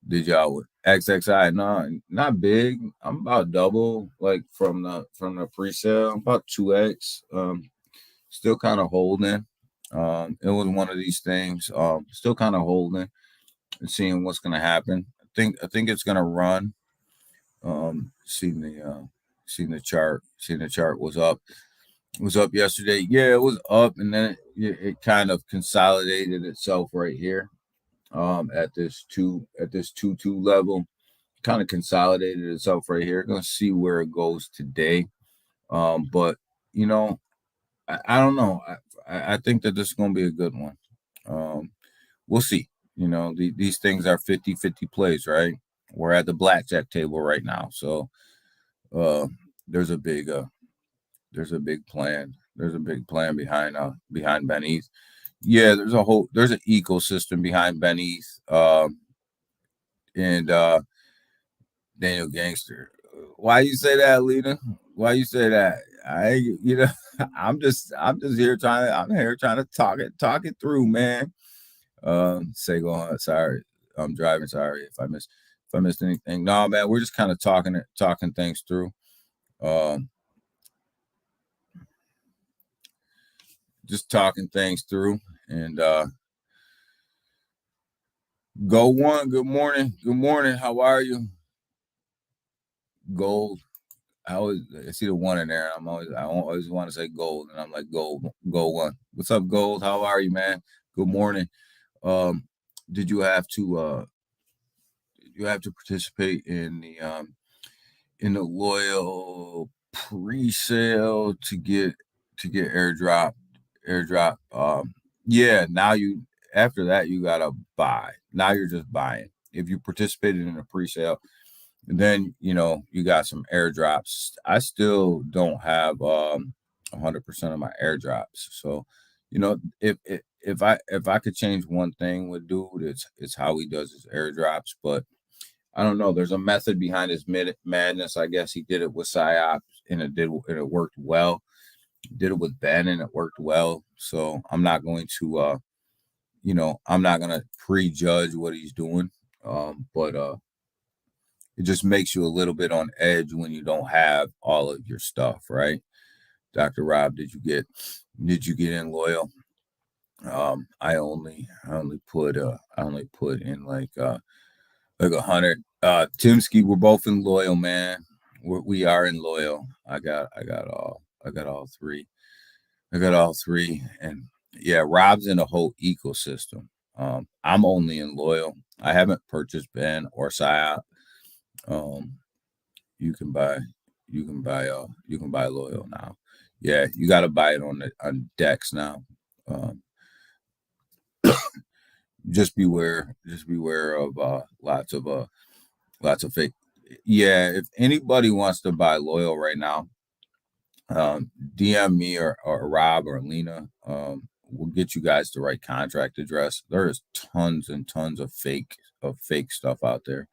Did y'all with XXI? No, not big. I'm about double, like from the pre-sale. I'm about 2x. Still kind of holding. It was one of these things. Still kind of holding and seeing what's gonna happen. I think it's gonna run. Seeing the chart. Seeing the chart was up. It was up yesterday. Yeah, it was up, and then it kind of consolidated itself right here. At this 2-2 level, kind of consolidated itself right here. Gonna see where it goes today. But I don't know. I think that this is gonna be a good one. We'll see. These things are 50-50 plays, right? We're at the blackjack table right now, so there's a big plan. There's a big plan behind Beneath. Yeah, there's an ecosystem behind Beneath, and Daniel Gangster. Why you say that, Lena? Why you say that? I'm here trying to talk it through, man. Say go on. Sorry, I'm driving. Sorry if I missed anything. No, man, we're just kind of talking things through. Just talking things through, and Go one. Good morning. Good morning. How are you? Gold. I see the one in there. I always want to say gold, and I'm like gold. Go one. What's up, gold? How are you, man? Good morning. Um, did you have to participate in the loyal pre-sale to get airdrop? Yeah. Now you after that you gotta buy. Now you're just buying. If you participated in a pre-sale, and then you got some airdrops. I still don't have 100% of my airdrops. So, if I could change one thing with dude, it's how he does his airdrops. But I don't know. There's a method behind his madness. I guess he did it with Psyops and it worked well. Did it with Ben and it worked well. So I'm not gonna prejudge what he's doing. But it just makes you a little bit on edge when you don't have all of your stuff, right? Dr. Rob, did you get in loyal? I only put in like 100. Timsky, we're both in loyal, man. We are in loyal. I got all three. I got all three. And yeah, Rob's in a whole ecosystem. I'm only in loyal. I haven't purchased Ben or PSYOP. Um, you can buy you can buy loyal now. Yeah, you got to buy it on Dex now. Um, just beware of lots of fake. Yeah, if anybody wants to buy loyal right now, DM me or Rob or Lena. We'll get you guys the right contract address. There is tons and tons of fake stuff out there.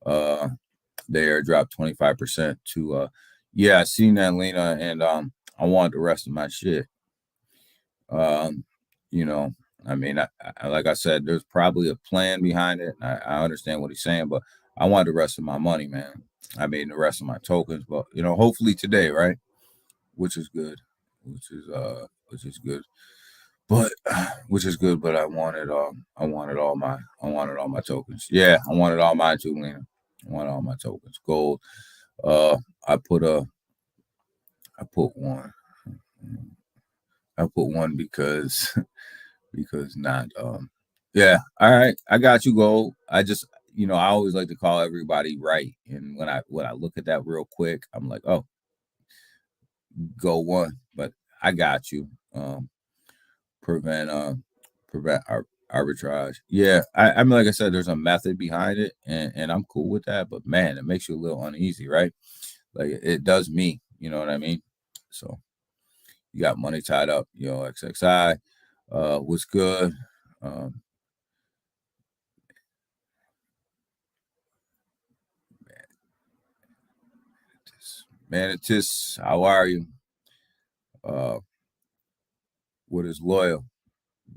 They airdrop 25% to yeah, I seen that, Lena, and I want the rest of my shit. Um, you know, I mean, like I said, there's probably a plan behind it. I understand what he's saying, but I want the rest of my money, man. I mean, the rest of my tokens, but hopefully today, right? Which is good, which is good, but which is good. But I wanted all my tokens. Yeah, I wanted all mine too, Lena. I want all my tokens. Gold. Uh, I put a, I put one. I put one because because not yeah, all right, I got you, gold. I just I always like to call everybody right, and when I look at that real quick, I'm like, oh, go one. But I got you. Prevent prevent arbitrage. Yeah, I mean, like I said, there's a method behind it, and I'm cool with that, but man, it makes you a little uneasy, right? Like it does me, you know what I mean? So you got money tied up, XXI. What's good? Um, Manatis, how are you? Uh, what is loyal?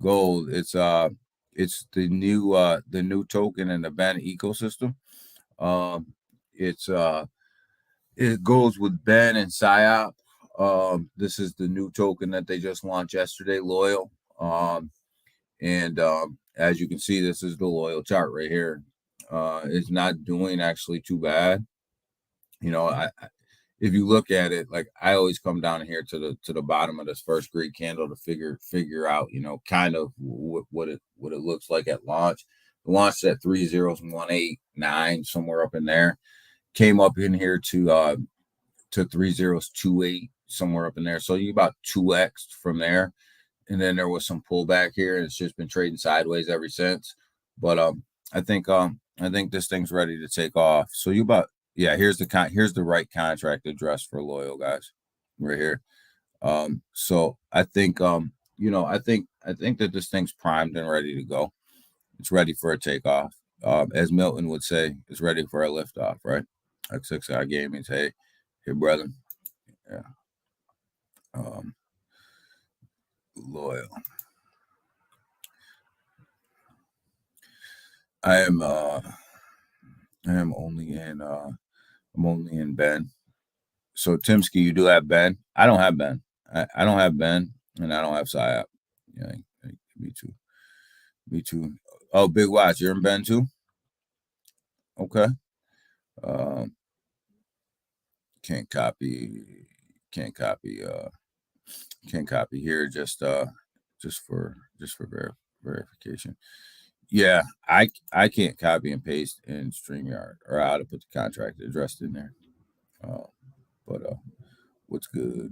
Gold. It's the new token in the Ben ecosystem. Um, it's it goes with Ben and Psyop. This is the new token that they just launched yesterday, loyal. And as you can see, this is the loyal chart right here. It's not doing actually too bad. If you look at it, like I always come down here to the bottom of this first green candle to figure out, kind of what it looks like at launch. It launched at 30189, somewhere up in there. Came up in here to 3028, somewhere up in there. So you about 2x from there. And then there was some pullback here, and it's just been trading sideways ever since. But I think this thing's ready to take off. So you about yeah, here's the right contract address for loyal, guys, right here. So I think that this thing's primed and ready to go. It's ready for a takeoff. As Milton would say, it's ready for a liftoff, right? XXI Gaming's hey brother. Yeah. Loyal. I am I am only in I'm only in Ben. So Timsky, you do have Ben. I don't have Ben. I don't have Ben, and I don't have Psyop. Yeah, me too. Me too. Oh, Big Watch, you're in Bend too? Okay. Um, can't copy, can't copy, can't copy here. Just for verification. Yeah, I can't copy and paste in StreamYard or how to put the contract address in there. Uh, but what's good?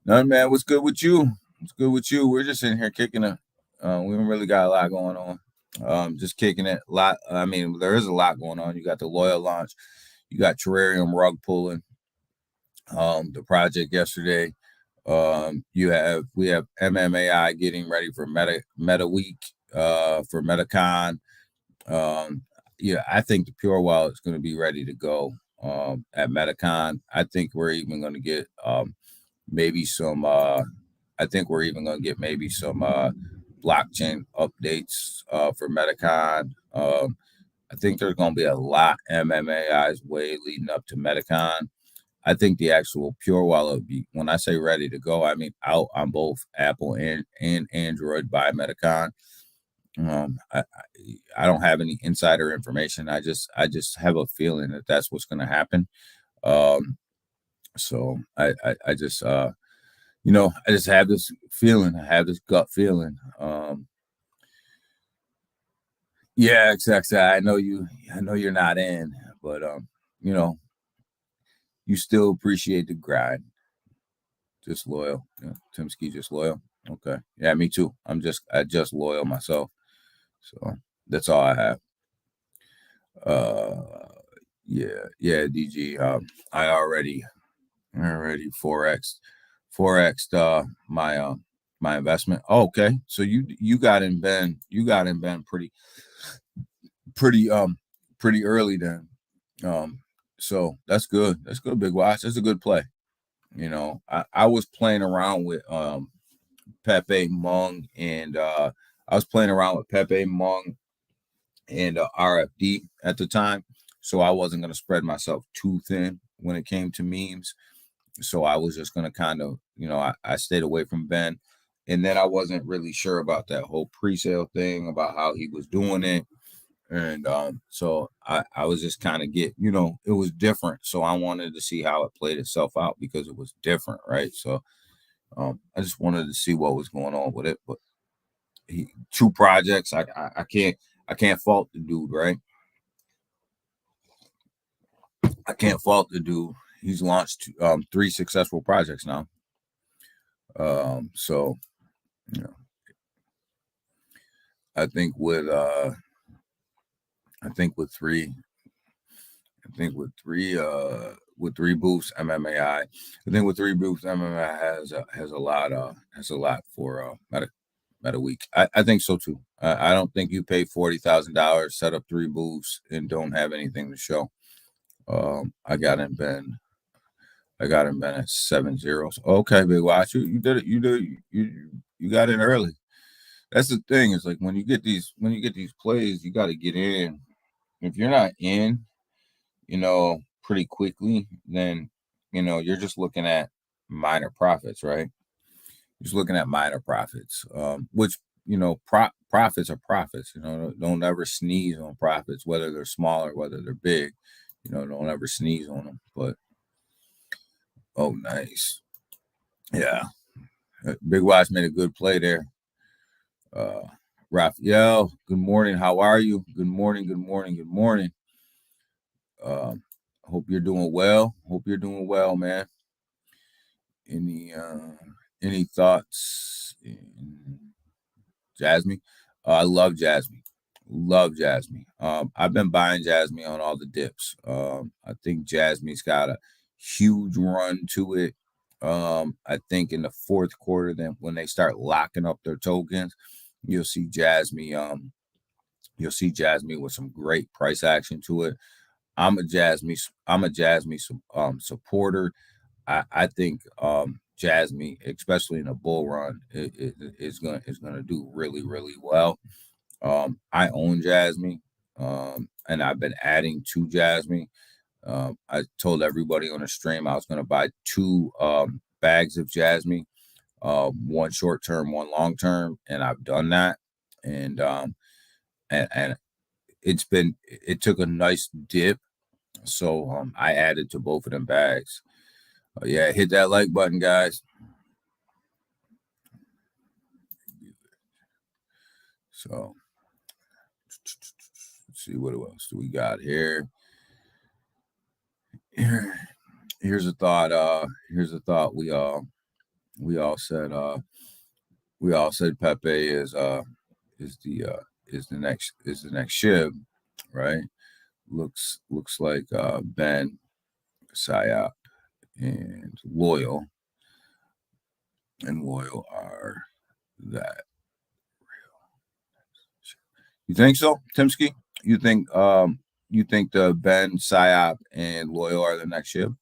None, man. What's good with you? What's good with you? We're just in here kicking it. We haven't really got a lot going on. Just kicking it. A lot. I mean, there is a lot going on. You got the Loyal launch. You got Terrarium rug pulling. The project yesterday. We have MMAI getting ready for Meta Week. For MetaCon. Yeah, I think the Pure Wallet is going to be ready to go at MetaCon. I think we're even going to get maybe some. I think we're even going to get maybe some blockchain updates for MetaCon. I think there's going to be a lot MMAI's way leading up to MetaCon. I think the actual Pure Wallet would be, when I say ready to go, I mean out on both Apple and Android by MetaCon. I don't have any insider information. I just have a feeling that that's what's going to happen. So I just I just have this feeling. I have this gut feeling. Yeah, exactly. I know you're not in, but you still appreciate the grind. Just loyal. Yeah, Tim Ski just loyal. Okay. Yeah, me too. I just loyal myself. So that's all I have. Yeah, DG. I already forex my investment. Oh, okay. So you got in Ben pretty early then. So that's good. That's good, Big Watch. That's a good play. I was playing around with Pepe Mung and RFD at the time. So I wasn't going to spread myself too thin when it came to memes. So I was just going to kind of, I stayed away from Ben. And then I wasn't really sure about that whole pre-sale thing, about how he was doing it. And so I was just kind of it was different. So I wanted to see how it played itself out because it was different, right? So I just wanted to see what was going on with it. But two projects, I can't fault the dude, right? I can't fault the dude. He's launched 3 successful projects now. So I think with three booths MMAI. I think with 3 booths MMAI has a lot for Meta Week. I think so too. I don't think you pay $40,000, set up 3 booths, and don't have anything to show. I got in Ben at 7-0. So, okay, Big Watch, you did it. You got in early. That's the thing. Is like when you get these plays, you got to get in. If you're not in, pretty quickly, then you're just looking at minor profits, right? Just looking at minor profits, which profits are profits. Don't ever sneeze on profits, whether they're small or whether they're big. Don't ever sneeze on them. But oh, nice, yeah. Big Watch made a good play there. Raphael, good morning. How are you? Good morning. Good morning. Good morning. Hope you're doing well. Hope you're doing well, man. Any thoughts? Jasmine? I love Jasmine. Love Jasmine. I've been buying Jasmine on all the dips. I think Jasmine's got a huge run to it. I think in the 4th quarter, then when they start locking up their tokens, you'll see Jasmine. You'll see Jasmine with some great price action to it. I'm a Jasmine supporter. I think Jasmine, especially in a bull run, is gonna do really, really well. I own Jasmine, and I've been adding to Jasmine. I told everybody on the stream I was going to buy 2 bags of Jasmine, one short term, one long term, and I've done that. And and it took a nice dip. So I added to both of them bags. Yeah, hit that like button, guys. So let's see what else do we got here. Here's a thought. Here's a thought. We all said Pepe is the next Shib, right? Looks like Ben, Sayap, and Loyal are that. You think so, Timsky? You think the Ben, Psyop, and Loyal are the next Shib?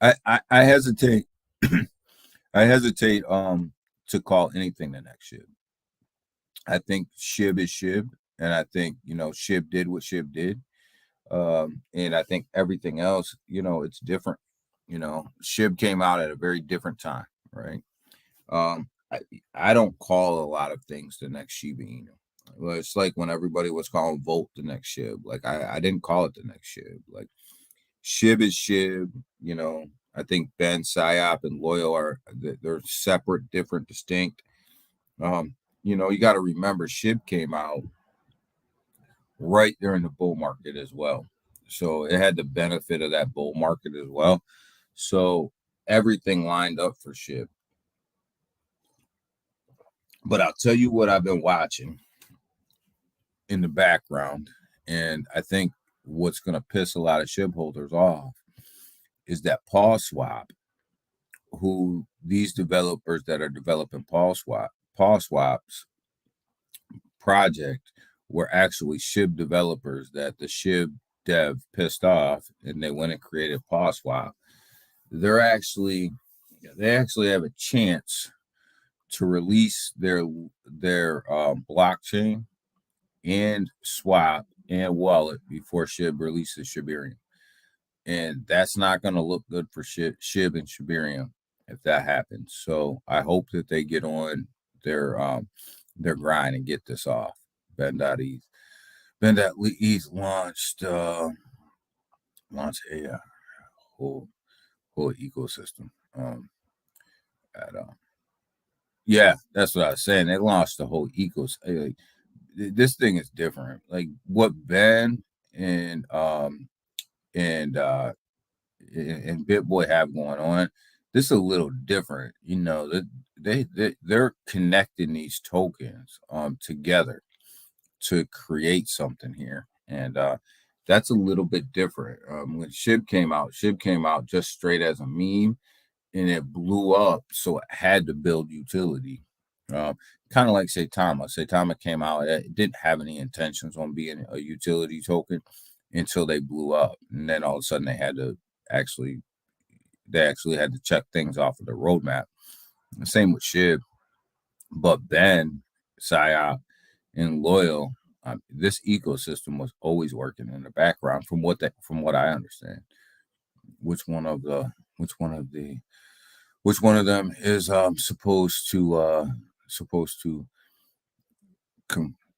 I hesitate. I hesitate to call anything the next Shib. I think Shib is Shib, and I think Shib did what Shib did. And I think everything else, it's different. Shib came out at a very different time, right? I don't call a lot of things the next Shiba Inu. Well, it's like when everybody was calling Volt the next Shib. Like I didn't call it the next Shib. Like Shib is Shib. I think Ben, Psyop, and Loyal they're separate, different, distinct. You got to remember Shib came out right during the bull market as well. So it had the benefit of that bull market as well. So everything lined up for Shib. But I'll tell you what I've been watching in the background, and I think what's going to piss a lot of Shib holders off is that Paul Swap, who these developers that are developing Paul Swap's project were actually Shib developers that the Shib dev pissed off, and they went and created Paul Swap. They actually have a chance to release their blockchain and swap and wallet before Shib releases Shibarium. And that's not going to look good for Shib and Shibarium if that happens. So I hope that they get on their grind and get this off. Ben.eth launched a whole ecosystem. Yeah, that's what I was saying. They launched the whole ecosystem. This thing is different. Like what Ben and BitBoy have going on, this is a little different. They're connecting these tokens together to create something here, and that's a little bit different. When Shib came out just straight as a meme, and it blew up, so it had to build utility. Kind of like Saitama. Saitama came out, it didn't have any intentions on being a utility token until they blew up, and then all of a sudden they actually had to check things off of the roadmap. The same with Shib, but Ben, Psyop, and Loyal, this ecosystem was always working in the background, from what I understand. Which one of them is supposed to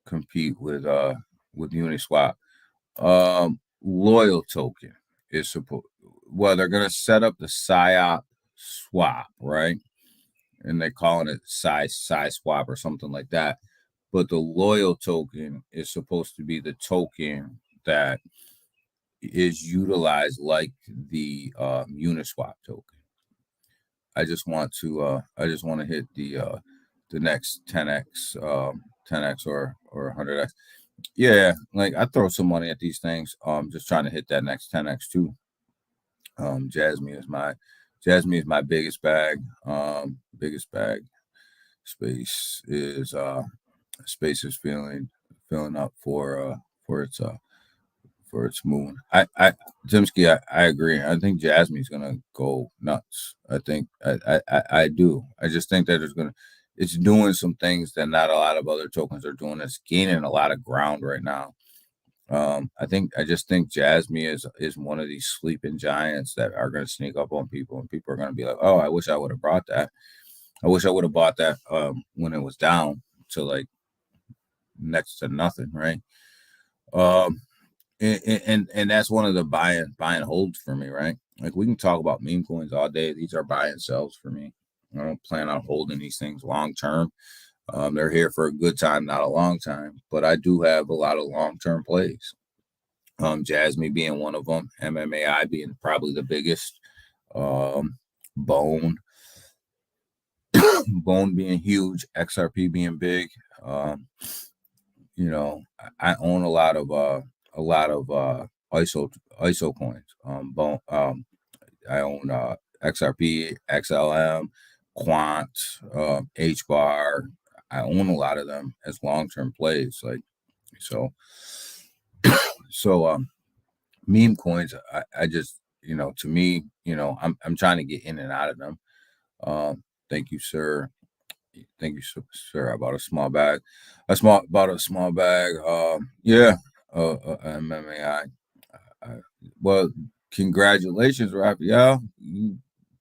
compete with Uniswap? Loyal token is supposed. Well, they're gonna set up the Psyop swap, right? And they're calling it Psy swap or something like that. But the Loyal token is supposed to be the token that is utilized like the Uniswap token. I just want to hit the next 10x, 10x or 100x. Yeah, like I throw some money at these things. Just trying to hit that next 10x too. Jasmine is my biggest bag. Space is filling up for its moon. Timsky, I agree. I think Jasmine's gonna go nuts. I do. I just think that it's doing some things that not a lot of other tokens are doing. It's gaining a lot of ground right now. I just think Jasmine is one of these sleeping giants that are going to sneak up on people, and people are going to be like, "Oh, I wish I would have brought that." I wish I would have bought that when it was down to like next to nothing, right? Um, and that's one of the buy and holds for me, right? Like we can talk about meme coins all day. These are buy and sells for me. I don't plan on holding these things long term. They're here for a good time, not a long time, but I do have a lot of long term plays. Jasmine being one of them, MMAI being probably the biggest, um, Bone, Bone being huge, XRP being big. Um, I own a lot of ISO coins. Bone, I own XRP, XLM, Quant, H bar. I own a lot of them as long term plays. Like so, so meme coins. I just to me, I'm trying to get in and out of them. Thank you, sir. Thank you, sir. I bought a small bag. Bought a small bag. Yeah. MMAI. Uh, well, congratulations, Raphael. You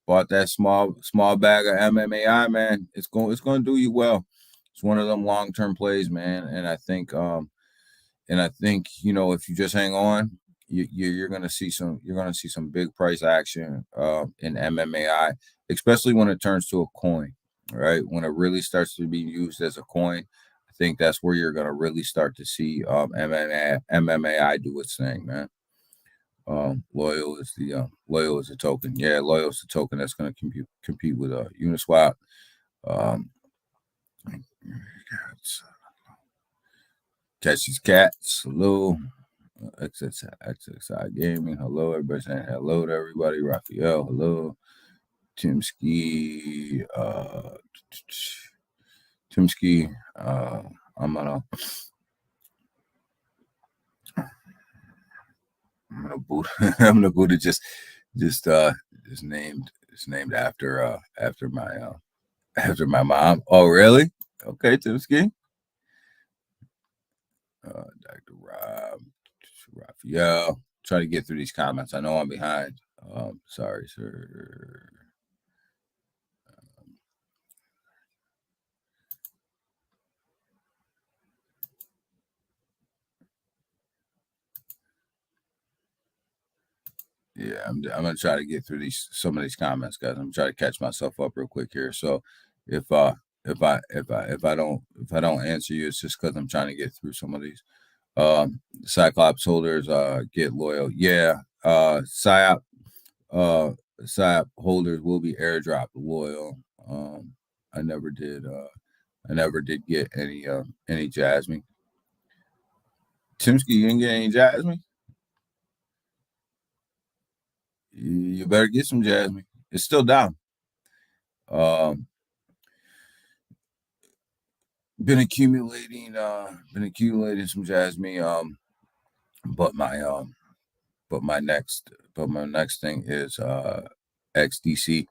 bought that small bag of MMAI, man. It's going to do you well. It's one of them long term plays, man. And I think if you just hang on, you're going to see some big price action in MMAI, especially when it turns to a coin, right? When it really starts to be used as a coin, I think that's where you're going to really start to see MMAI do its thing, man. Loyal is the token. Yeah, Loyal is the token that's going to compete with Uniswap. Um, Catch these cats. Hello. XXI Gaming. Hello, everybody saying hello to everybody. Raphael, hello. Timski. Timski. I'm gonna boot. I'm gonna boot it. Just named after my mom. Oh, really? Okay, Timski. Dr. Raphael. Try to get through these comments. I know I'm behind. Sorry, sir. Yeah, I'm gonna try to get through some of these comments, guys. I'm trying to catch myself up real quick here. So if I don't answer you, it's just because I'm trying to get through some of these. Cyclops holders get loyal. Yeah. PSYOP PSYOP holders will be airdrop loyal. I never did get any Jasmine. Timsky, you didn't get any Jasmine? You better get some Jasmine. It's still down. Been accumulating some Jasmine. But my next thing is XDC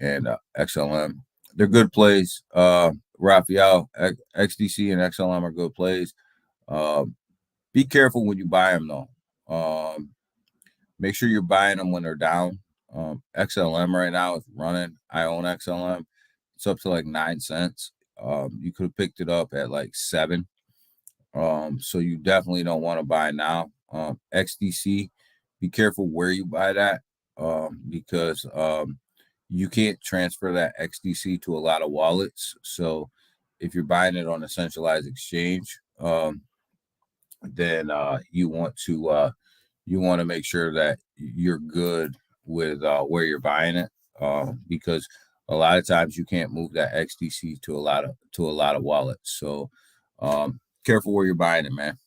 and XLM. They're good plays. Raphael, XDC and XLM are good plays. Be careful when you buy them though. Make sure you're buying them when they're down. XLM right now is running. I own XLM. It's up to like 9 cents. You could have picked it up at like 7. So you definitely don't want to buy now. XDC, be careful where you buy that because you can't transfer that XDC to a lot of wallets. So if you're buying it on a centralized exchange, then you want to make sure that you're good with where you're buying it because a lot of times you can't move that XDC to a lot of wallets. So careful where you're buying it, man.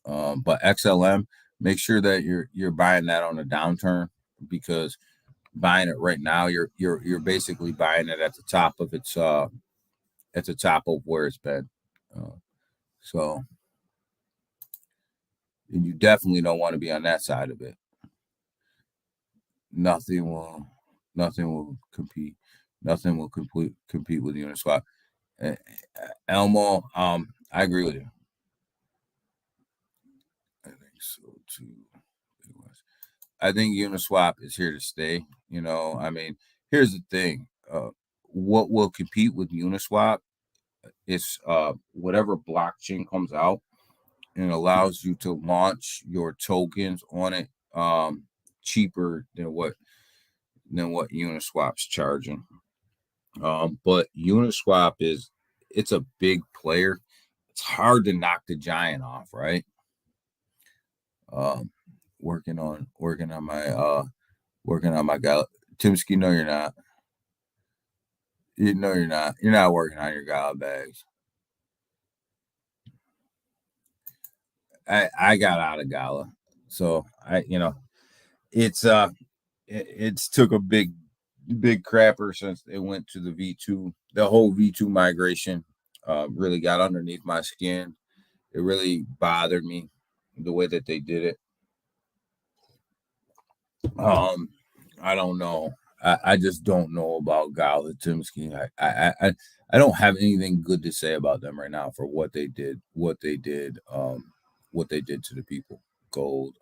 But XLM, make sure that you're buying that on a downturn because buying it right now, you're basically buying it at the top of where it's been. So and you definitely don't want to be on that side of it. Nothing will compete. Nothing will compete with Uniswap. Elmo, I agree with you. I think so too. I think Uniswap is here to stay. I mean, here's the thing. what will compete with Uniswap is whatever blockchain comes out and allows you to launch your tokens on it cheaper than what Uniswap's charging. But Uniswap it's a big player. It's hard to knock the giant off, right? Working on my guy. Timsky, no, you're not. No, you're not. You're not working on your gala bags. I got out of gala, so it's took a big crapper since it went to the V2. The whole V2 migration really got underneath my skin. It really bothered me the way that they did it. I don't know. I just don't know about Gala Timsky. I don't have anything good to say about them right now for what they did to the people. Gold.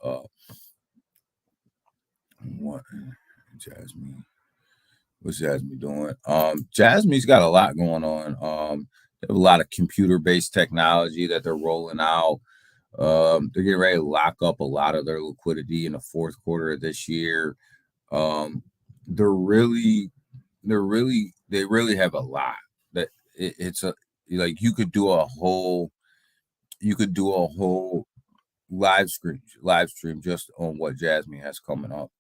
What Jasmine? What's Jasmine doing? Jasmine's got a lot going on. They have a lot of computer-based technology that they're rolling out. They're getting ready to lock up a lot of their liquidity in the fourth quarter of this year. They really have a lot that it's a like you could do a whole live stream just on what Jasmine has coming up.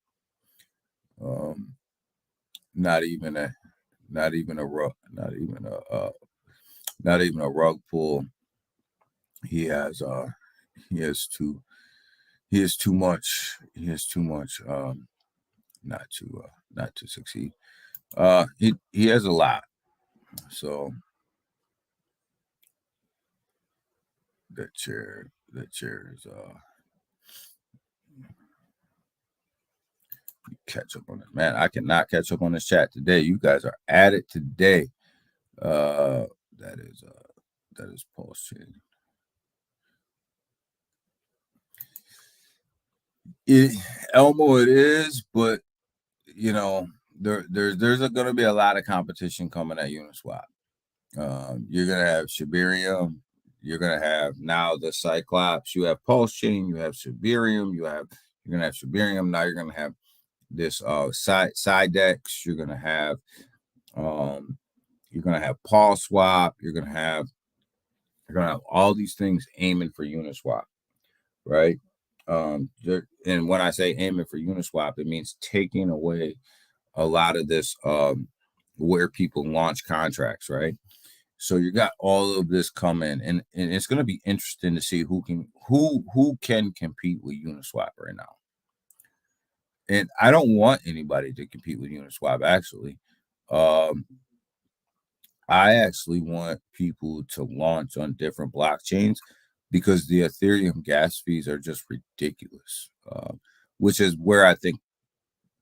Not even a rug pull. He has too much not to succeed. He has a lot. So that chair is catch up on it. Man, I cannot catch up on this chat today. You guys are at it today. That is Pulse Chain. Elmo, it is, but there's going to be a lot of competition coming at Uniswap. You're going to have Shibarium. You're going to have now the Cyclops. You have Pulse Chain. You have Shibarium. You're going to have Shibarium. Now you're going to have this Sidex. You're going to have Paul Swap. You're going to have all these things aiming for Uniswap, right? And when I say aiming for Uniswap, it means taking away a lot of this where people launch contracts, right? So you got all of this coming, and it's going to be interesting to see who can compete with Uniswap right now. And I don't want anybody to compete with Uniswap. Actually, I actually want people to launch on different blockchains because the Ethereum gas fees are just ridiculous. Which is where I think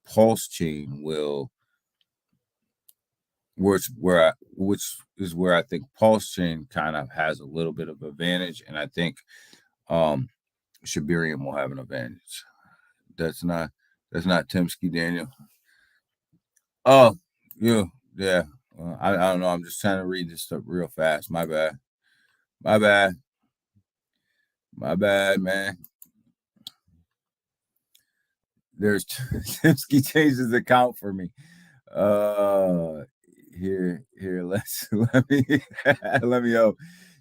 Pulse Chain will. Which is where I think Pulse Chain kind of has a little bit of advantage, and I think Shibarium will have an advantage. That's not Timsky, Daniel. Oh, yeah. I don't know. I'm just trying to read this stuff real fast. My bad, man. There's Timsky changed his account for me. Here, let me go.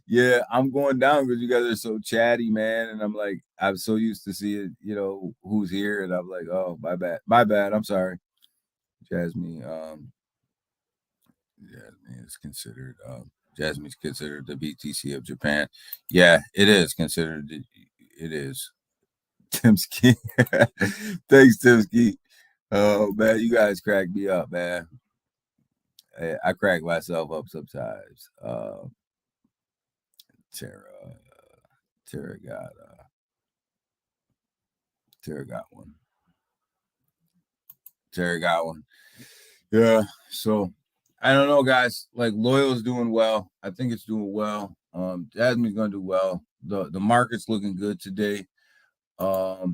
Yeah, I'm going down because you guys are so chatty, man. And I'm like, I'm so used to seeing, who's here. And I'm like, oh, my bad. I'm sorry. Jasmine is considered, Jasmine's considered the BTC of Japan. Yeah, it is considered. It is. Timsky. Thanks, Timsky. Oh, man, you guys crack me up, man. I crack myself up sometimes. Tara got one. Yeah. So I don't know, guys. Like Loyal's doing well. I think it's doing well. Jasmine's gonna do well. The market's looking good today. I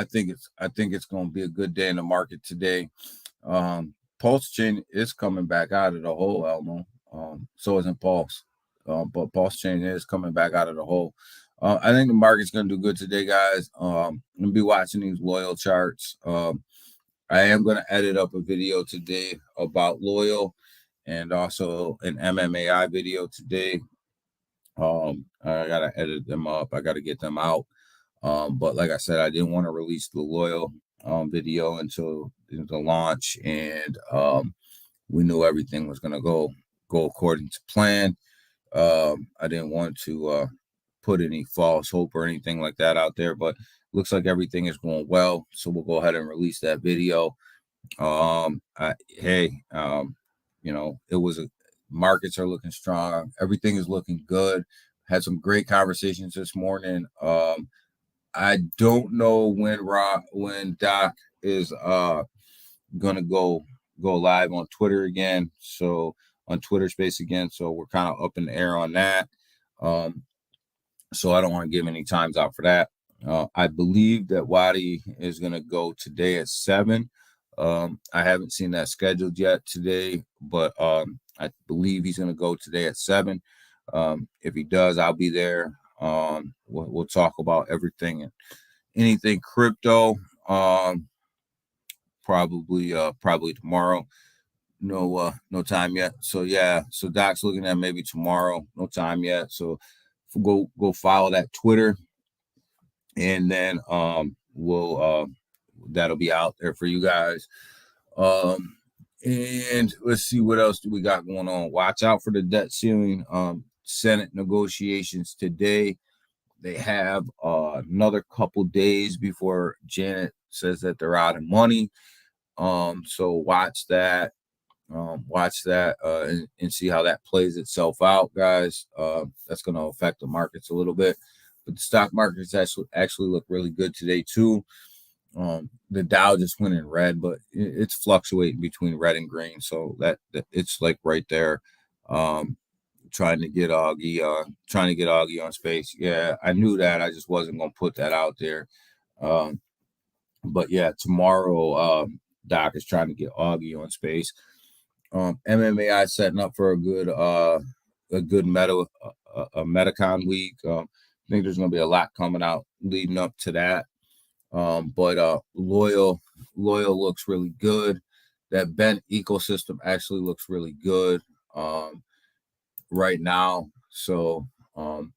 think it's gonna be a good day in the market today. Pulse Chain is coming back out of the hole, Elmo. So isn't Pulse. But Pulse Chain is coming back out of the hole. I think the market's going to do good today, guys. I'm going to be watching these Loyal charts. I am going to edit up a video today about Loyal and also an MMAI video today. I got to edit them up. I got to get them out. But like I said, I didn't want to release the Loyal video until the launch, and we knew everything was going to go according to plan. I didn't want to put any false hope or anything like that out there, but looks like everything is going well, so we'll go ahead and release that video. It was markets are looking strong, everything is looking good. Had some great conversations this morning. I don't know when Doc is gonna go live on Twitter again, so on Twitter Space again, so we're kind of up in the air on that. So I don't want to give any times out for that. I believe that Wadi is going to go today at 7. I haven't seen that scheduled yet today, but I believe he's going to go today at 7. If he does, I'll be there. We'll talk about everything and anything crypto. Probably tomorrow. No time yet. So yeah, so Doc's looking at maybe tomorrow. No time yet. So go follow that Twitter, and then we'll that'll be out there for you guys. And let's see what else do we got going on. Watch out for the debt ceiling Senate negotiations today. They have another couple days before Janet says that they're out of money. So watch that. And see how that plays itself out, guys. That's going to affect the markets a little bit, but the stock markets actually look really good today too. The Dow just went in red, but it's fluctuating between red and green, so that it's like right there. Trying to get Augie on Space. Yeah, I knew that. I just wasn't going to put that out there. But yeah, tomorrow Doc is trying to get Augie on Space. MMAI setting up for a good Metacon week. I think there's going to be a lot coming out leading up to that. But Loyal looks really good. That Bent ecosystem actually looks really good right now. So I'm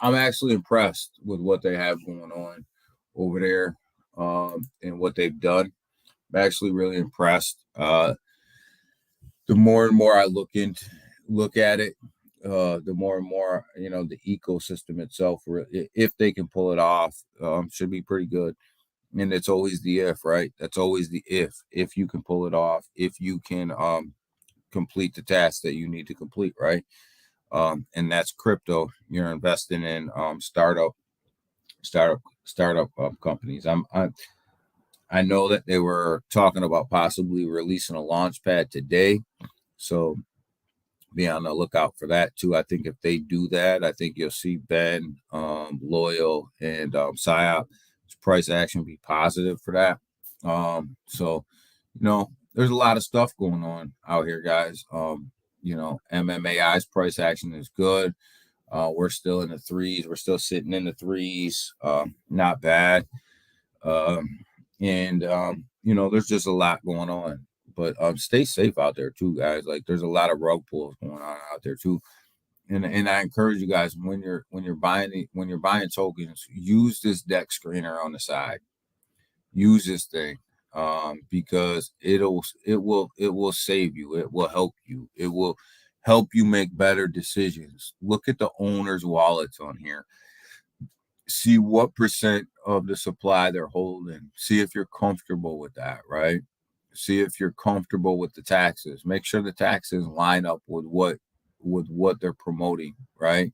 actually impressed with what they have going on over there and what they've done. I'm actually really impressed. The more and more I look at it, the more and more, the ecosystem itself, if they can pull it off, should be pretty good. And it's always the if, right? That's always the if you can pull it off, if you can complete the task that you need to complete, right? And that's crypto. You're investing in startup companies. I know that they were talking about possibly releasing a launch pad today, so be on the lookout for that too. I think if they do that, I think you'll see Ben, Loyal, and PSYOP price action be positive for that. So there's a lot of stuff going on out here, guys. MMAI's price action is good. We're still in the 3s. We're still sitting in the 3s. Not bad. There's just a lot going on, but stay safe out there too, guys. Like there's a lot of rug pulls going on out there too. And I encourage you guys, when you're buying tokens, use this deck screener on the side. Use this thing because it will save you. It will help you. It will help you make better decisions. Look at the owner's wallets on here. See what percent of the supply they're holding. See if you're comfortable with that, right? See if you're comfortable with the taxes. Make sure the taxes line up with what they're promoting, right?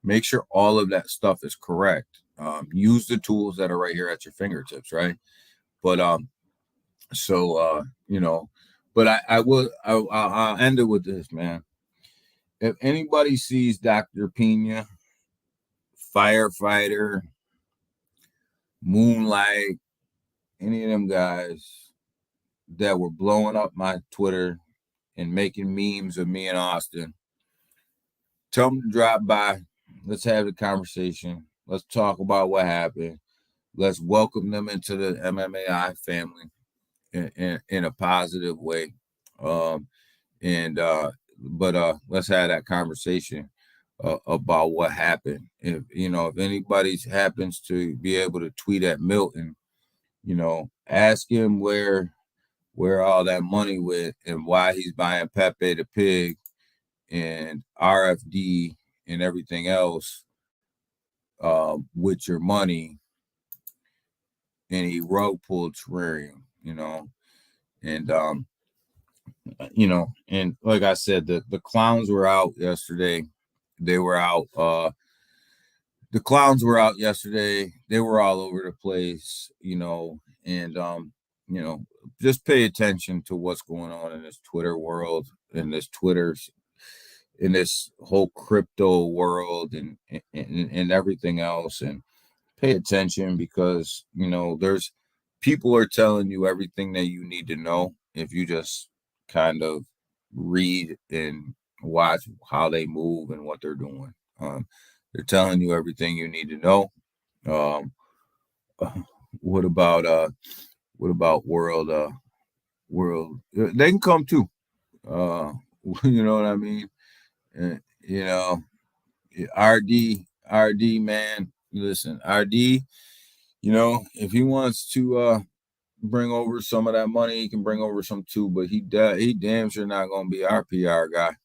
Make sure all of that stuff is correct. Use the tools that are right here at your fingertips, right? But I'll end it with this, man. If anybody sees Dr. Pina, Firefighter, Moonlight, any of them guys, that were blowing up my Twitter and making memes of me and Austin, tell them to drop by. Let's have a conversation. Let's talk about what happened. Let's welcome them into the MMAI family in a positive way. But let's have that conversation about what happened. If anybody happens to be able to tweet at Milton, ask him where all that money went and why he's buying Pepe the Pig and RFD and everything else with your money. And he rug pulled terrarium, and and like I said, the clowns were out yesterday. They were out. The clowns were out yesterday. They were all over the place, and just pay attention to what's going on in this Twitter world, in this whole crypto world, and everything else, and pay attention because there's people are telling you everything that you need to know if you just kind of read and watch how they move and what they're doing. They're telling you everything you need to know. What about world? They can come too. You know what I mean? RD man. Listen, RD. If he wants to bring over some of that money, he can bring over some too. But he damn sure not gonna be our PR guy.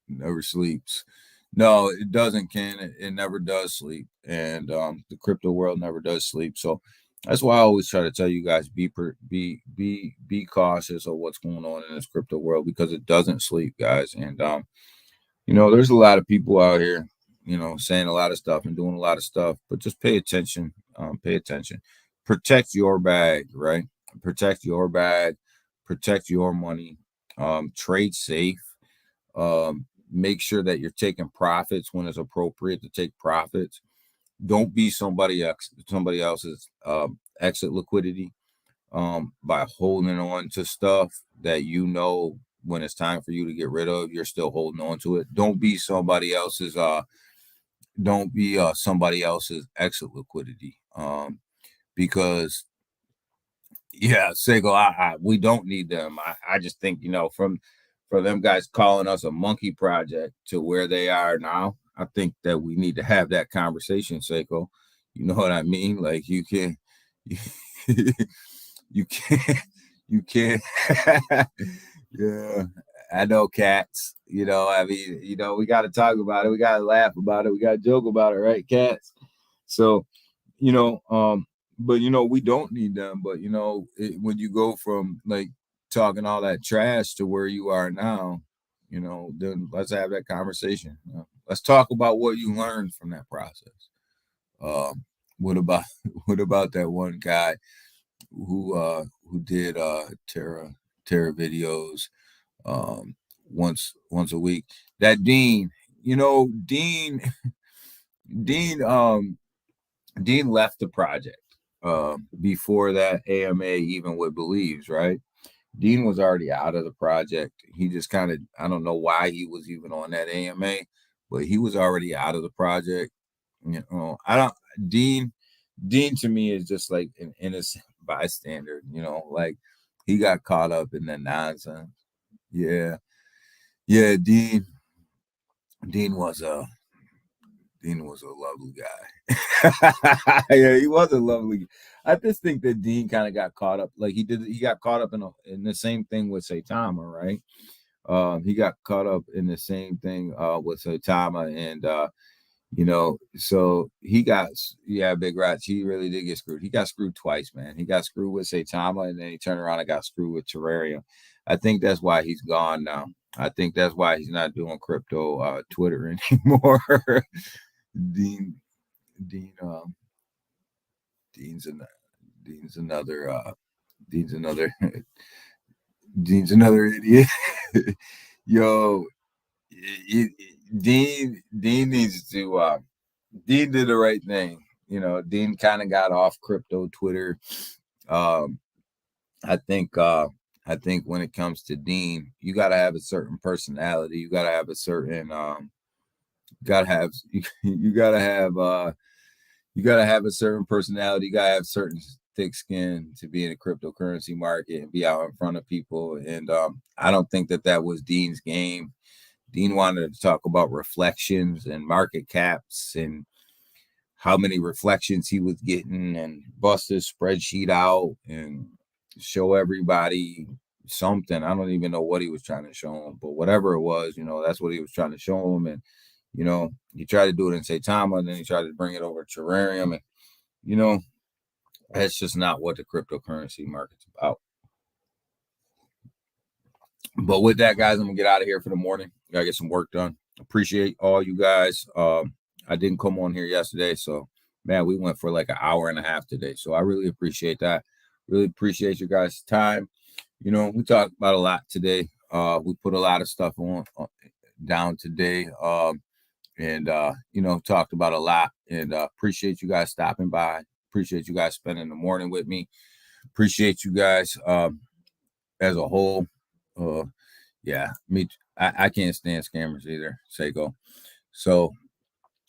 Never sleeps. No, it doesn't, Ken. It never does sleep, and the crypto world never does sleep. So that's why I always try to tell you guys be cautious of what's going on in this crypto world because it doesn't sleep, guys. And there's a lot of people out here, saying a lot of stuff and doing a lot of stuff, but just pay attention. Pay attention. Protect your bag, right? Protect your bag. Protect your money. Trade safe. Make sure that you're taking profits when it's appropriate to take profits. Don't be somebody else's exit liquidity by holding on to stuff that when it's time for you to get rid of, you're still holding on to it. Don't be somebody else's exit liquidity. Because Seiko, we don't need them. I just think, for them guys calling us a monkey project to where they are now, I think that we need to have that conversation, Seiko. You know what I mean? Like you can't. Yeah, I know, cats. We got to talk about it. We got to laugh about it. We got to joke about it, right, cats? So, but we don't need them. But when you go from like talking all that trash to where you are now, then let's have that conversation. Let's talk about what you learned from that process. What about that one guy who did Terra videos once a week? That Dean, Dean left the project before that AMA even with Believes, right? Dean was already out of the project. He just kind of, I don't know why he was even on that AMA, but he was already out of the project. Dean to me is just like an innocent bystander, like he got caught up in that nonsense. Yeah. Dean was a lovely guy. Yeah, he was a lovely. I just think that Dean kind of got caught up, like he got caught up in the same thing with Saitama, right? He got caught up in the same thing with Saitama, and so he got Big Rats. He really did get screwed. He got screwed twice, man. He got screwed with Saitama, and then he turned around and got screwed with Terrarium. I think that's why he's gone now. I think that's why he's not doing crypto Twitter anymore. Dean's another idiot. Yo, Dean needs to Dean did the right thing. Dean kind of got off crypto Twitter I think when it comes to Dean, you got to have a certain personality. You got to have a certain got to have you got to have you got to have a certain personality. You got to have certain thick skin to be in the cryptocurrency market and be out in front of people. And I don't think that was Dean's game. Dean wanted to talk about reflections and market caps and how many reflections he was getting and bust his spreadsheet out and show everybody something. I don't even know what he was trying to show them, but whatever it was, that's what he was trying to show them. And, he tried to do it in Saitama, and then he tried to bring it over to Terrarium. And, that's just not what the cryptocurrency market's about. But with that, guys, I'm gonna get out of here for the morning. Gotta get some work done. Appreciate all you guys. I didn't come on here yesterday, so man, we went for like an hour and a half today. So I really appreciate that. Really appreciate you guys' time. We talked about a lot today. We put a lot of stuff down today. And talked about a lot. And appreciate you guys stopping by. Appreciate you guys spending the morning with me. Appreciate you guys as a whole. Yeah, I can't stand scammers either, Seiko. So,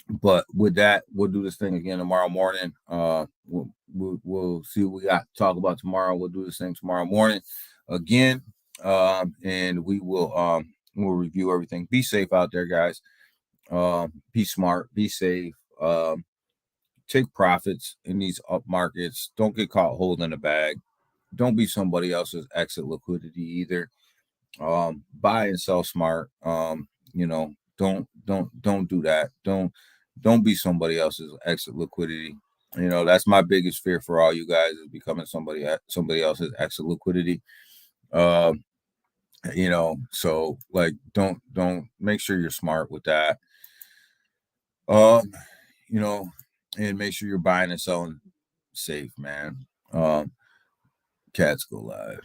but with that, we'll do this thing again tomorrow morning. We'll see what we got to talk about tomorrow. We'll do this thing tomorrow morning again, and we'll review everything. Be safe out there, guys. Be smart. Be safe. Take profits in these up markets. Don't get caught holding a bag. Don't be somebody else's exit liquidity either. Buy and sell smart. Don't do that. Don't be somebody else's exit liquidity. That's my biggest fear for all you guys, is becoming somebody else's exit liquidity. So like don't make sure you're smart with that. And make sure you're buying and selling safe, man. Cats go live.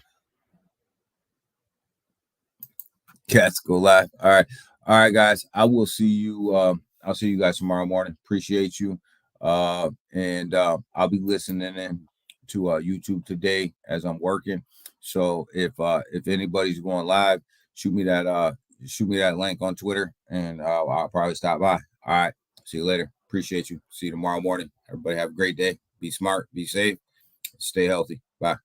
Cats go live. All right, guys. I will see you. I'll see you guys tomorrow morning. Appreciate you. And I'll be listening in to YouTube today as I'm working. So if anybody's going live, shoot me that link on Twitter, and I'll probably stop by. All right. See you later. Appreciate you. See you tomorrow morning. Everybody have a great day. Be smart. Be safe. Stay healthy. Bye.